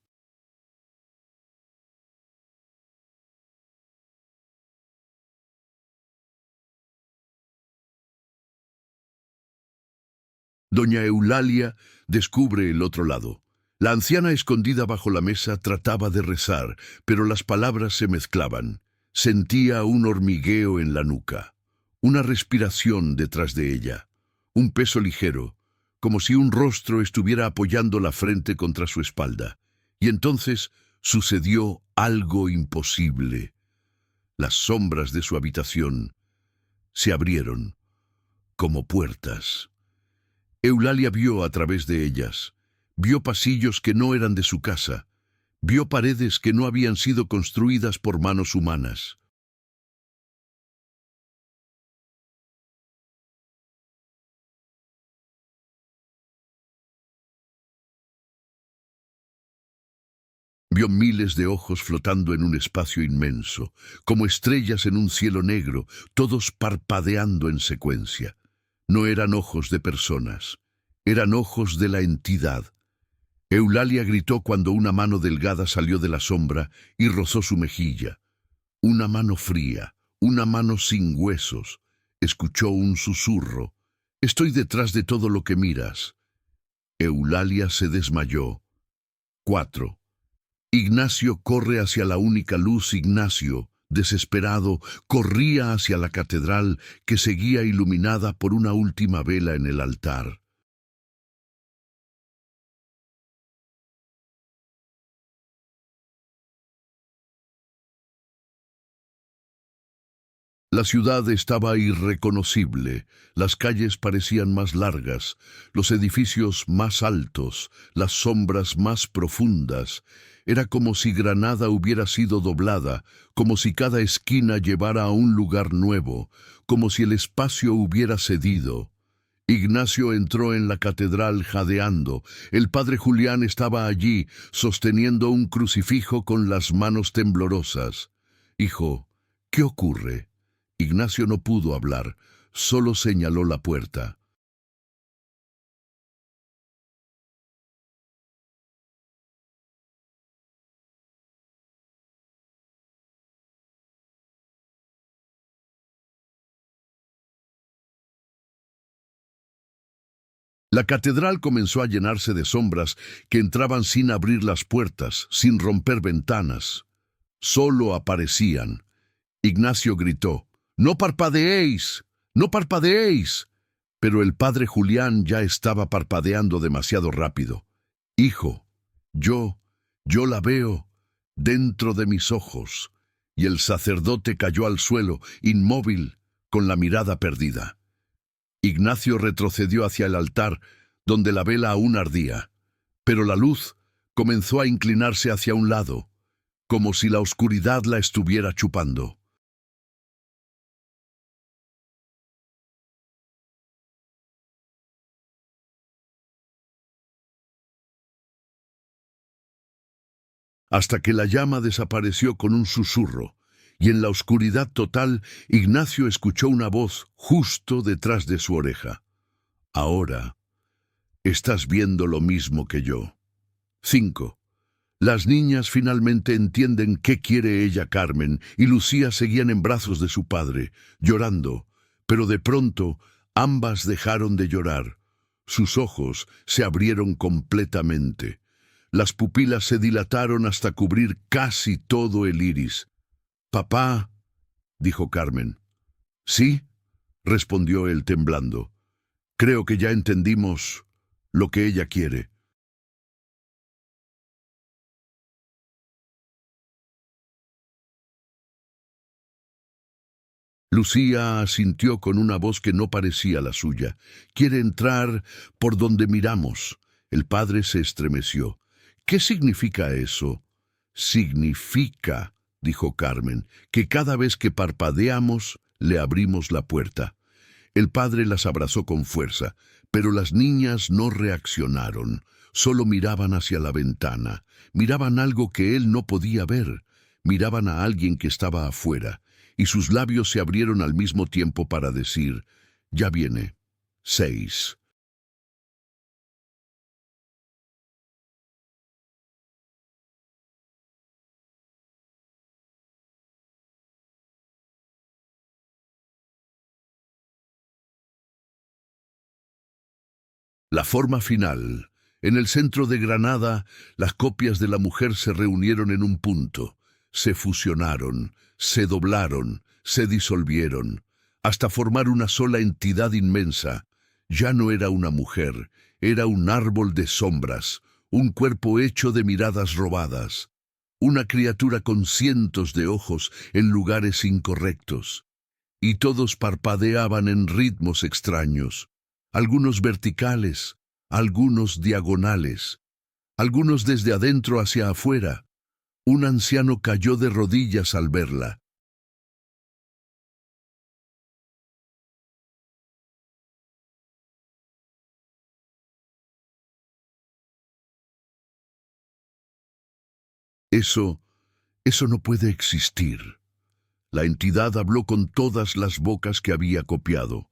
Doña Eulalia descubre el otro lado. La anciana escondida bajo la mesa trataba de rezar, pero las palabras se mezclaban. Sentía un hormigueo en la nuca, una respiración detrás de ella, un peso ligero, como si un rostro estuviera apoyando la frente contra su espalda. Y entonces sucedió algo imposible. Las sombras de su habitación se abrieron como puertas. Eulalia vio a través de ellas, vio pasillos que no eran de su casa, vio paredes que no habían sido construidas por manos humanas. Vio miles de ojos flotando en un espacio inmenso, como estrellas en un cielo negro, todos parpadeando en secuencia. No eran ojos de personas, eran ojos de la entidad. Eulalia gritó cuando una mano delgada salió de la sombra y rozó su mejilla. Una mano fría, una mano sin huesos. Escuchó un susurro. «Estoy detrás de todo lo que miras». Eulalia se desmayó. 4. Ignacio corre hacia la única luz. Ignacio, desesperado, corría hacia la catedral que seguía iluminada por una última vela en el altar. La ciudad estaba irreconocible, las calles parecían más largas, los edificios más altos, las sombras más profundas. Era como si Granada hubiera sido doblada, como si cada esquina llevara a un lugar nuevo, como si el espacio hubiera cedido. Ignacio entró en la catedral jadeando. El padre Julián estaba allí, sosteniendo un crucifijo con las manos temblorosas. «Hijo, ¿qué ocurre?» Ignacio no pudo hablar, solo señaló la puerta. La catedral comenzó a llenarse de sombras que entraban sin abrir las puertas, sin romper ventanas. Solo aparecían. Ignacio gritó: «¡No parpadeéis! ¡No parpadeéis!». Pero el padre Julián ya estaba parpadeando demasiado rápido. «Hijo, yo, yo la veo dentro de mis ojos». Y el sacerdote cayó al suelo, inmóvil, con la mirada perdida. Ignacio retrocedió hacia el altar, donde la vela aún ardía, pero la luz comenzó a inclinarse hacia un lado, como si la oscuridad la estuviera chupando. Hasta que la llama desapareció con un susurro, y en la oscuridad total Ignacio escuchó una voz justo detrás de su oreja. «Ahora estás viendo lo mismo que yo». 5. Las niñas finalmente entienden qué quiere ella, Carmen, y Lucía seguían en brazos de su padre, llorando, pero de pronto ambas dejaron de llorar. Sus ojos se abrieron completamente. Las pupilas se dilataron hasta cubrir casi todo el iris. «Papá», dijo Carmen. «Sí», respondió él temblando. «Creo que ya entendimos lo que ella quiere». Lucía asintió con una voz que no parecía la suya. «Quiere entrar por donde miramos». El padre se estremeció. «¿Qué significa eso?» «Significa», dijo Carmen, «que cada vez que parpadeamos, le abrimos la puerta». El padre las abrazó con fuerza, pero las niñas no reaccionaron. Solo miraban hacia la ventana. Miraban algo que él no podía ver. Miraban a alguien que estaba afuera, y sus labios se abrieron al mismo tiempo para decir: «Ya viene». 6. La forma final. En el centro de Granada, las copias de la mujer se reunieron en un punto, se fusionaron, se doblaron, se disolvieron, hasta formar una sola entidad inmensa. Ya no era una mujer, era un árbol de sombras, un cuerpo hecho de miradas robadas, una criatura con cientos de ojos en lugares incorrectos, y todos parpadeaban en ritmos extraños, algunos verticales, algunos diagonales, algunos desde adentro hacia afuera. Un anciano cayó de rodillas al verla. Eso, eso no puede existir. La entidad habló con todas las bocas que había copiado.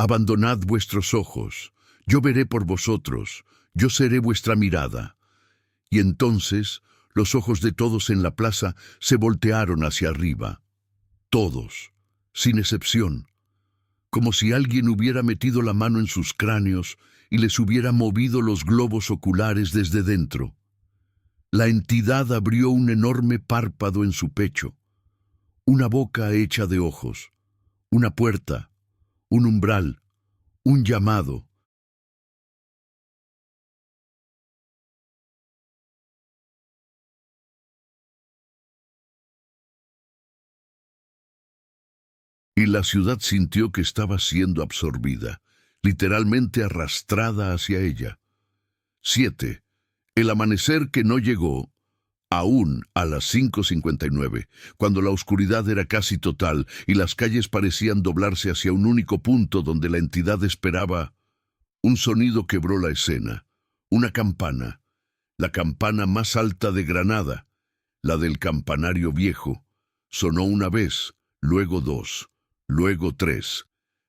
Abandonad vuestros ojos, yo veré por vosotros, yo seré vuestra mirada. Y entonces los ojos de todos en la plaza se voltearon hacia arriba. Todos, sin excepción, como si alguien hubiera metido la mano en sus cráneos y les hubiera movido los globos oculares desde dentro. La entidad abrió un enorme párpado en su pecho, una boca hecha de ojos, una puerta, un umbral, un llamado. Y la ciudad sintió que estaba siendo absorbida, literalmente arrastrada hacia ella. 7. El amanecer que no llegó, aún a las 5:59, cuando la oscuridad era casi total y las calles parecían doblarse hacia un único punto donde la entidad esperaba. Un sonido quebró la escena. Una campana, la campana más alta de Granada, la del campanario viejo. Sonó una vez, luego dos, luego tres.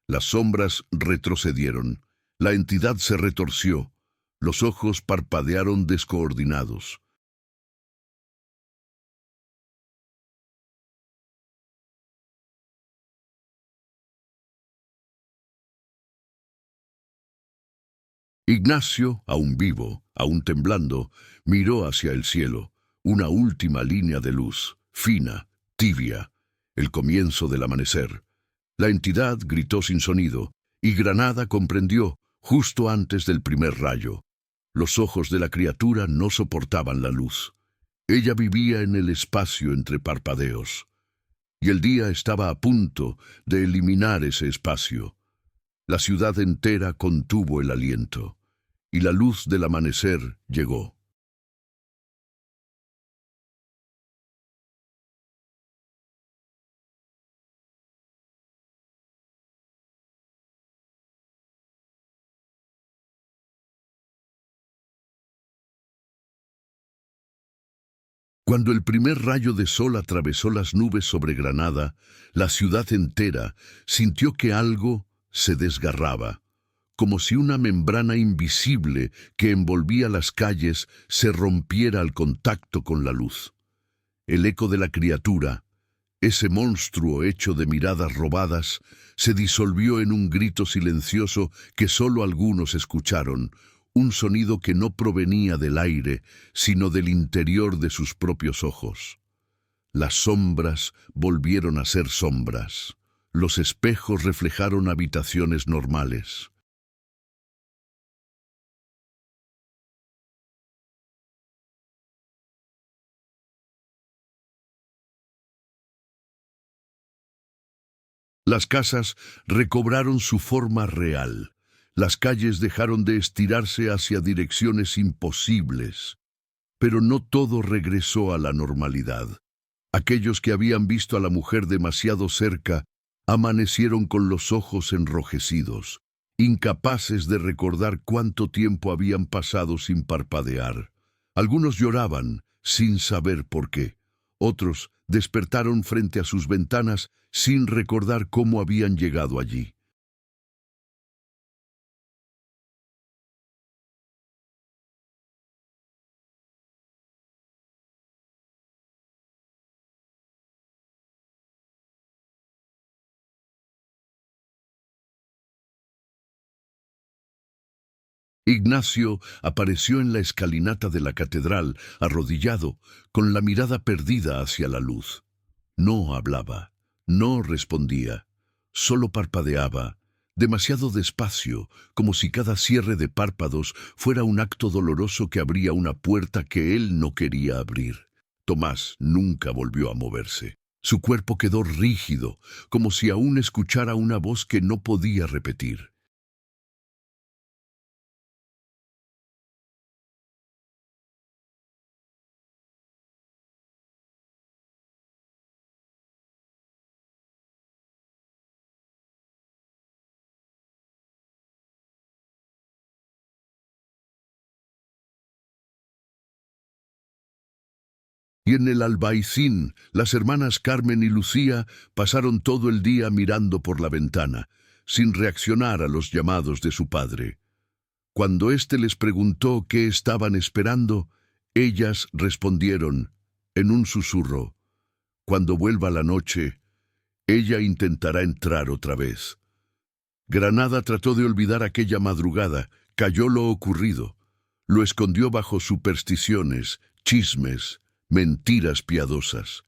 Las sombras retrocedieron. La entidad se retorció. Los ojos parpadearon descoordinados. Ignacio, aún vivo, aún temblando, miró hacia el cielo, una última línea de luz, fina, tibia, el comienzo del amanecer. La entidad gritó sin sonido, y Granada comprendió, justo antes del primer rayo. Los ojos de la criatura no soportaban la luz. Ella vivía en el espacio entre parpadeos, y el día estaba a punto de eliminar ese espacio. La ciudad entera contuvo el aliento, y la luz del amanecer llegó. Cuando el primer rayo de sol atravesó las nubes sobre Granada, la ciudad entera sintió que algo se desgarraba, como si una membrana invisible que envolvía las calles se rompiera al contacto con la luz. El eco de la criatura, ese monstruo hecho de miradas robadas, se disolvió en un grito silencioso que sólo algunos escucharon, un sonido que no provenía del aire, sino del interior de sus propios ojos. Las sombras volvieron a ser sombras. Los espejos reflejaron habitaciones normales. Las casas recobraron su forma real. Las calles dejaron de estirarse hacia direcciones imposibles. Pero no todo regresó a la normalidad. Aquellos que habían visto a la mujer demasiado cerca amanecieron con los ojos enrojecidos, incapaces de recordar cuánto tiempo habían pasado sin parpadear. Algunos lloraban sin saber por qué. Otros despertaron frente a sus ventanas sin recordar cómo habían llegado allí. Ignacio apareció en la escalinata de la catedral, arrodillado, con la mirada perdida hacia la luz. No hablaba, no respondía, solo parpadeaba, demasiado despacio, como si cada cierre de párpados fuera un acto doloroso que abría una puerta que él no quería abrir. Tomás nunca volvió a moverse. Su cuerpo quedó rígido, como si aún escuchara una voz que no podía repetir. Y en el Albaicín, las hermanas Carmen y Lucía pasaron todo el día mirando por la ventana, sin reaccionar a los llamados de su padre. Cuando éste les preguntó qué estaban esperando, ellas respondieron, en un susurro, cuando vuelva la noche, ella intentará entrar otra vez. Granada trató de olvidar aquella madrugada, calló lo ocurrido, lo escondió bajo supersticiones, chismes, mentiras piadosas.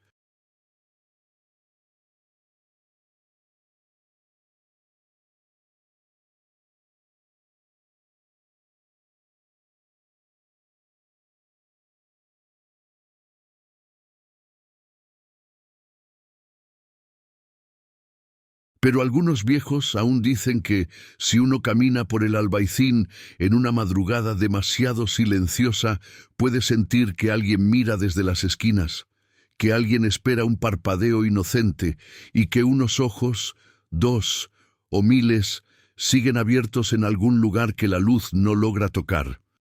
Pero algunos viejos aún dicen que si uno camina por el Albaicín en una madrugada demasiado silenciosa, puede sentir que alguien mira desde las esquinas, que alguien espera un parpadeo inocente y que unos ojos, dos o miles, siguen abiertos en algún lugar que la luz no logra tocar.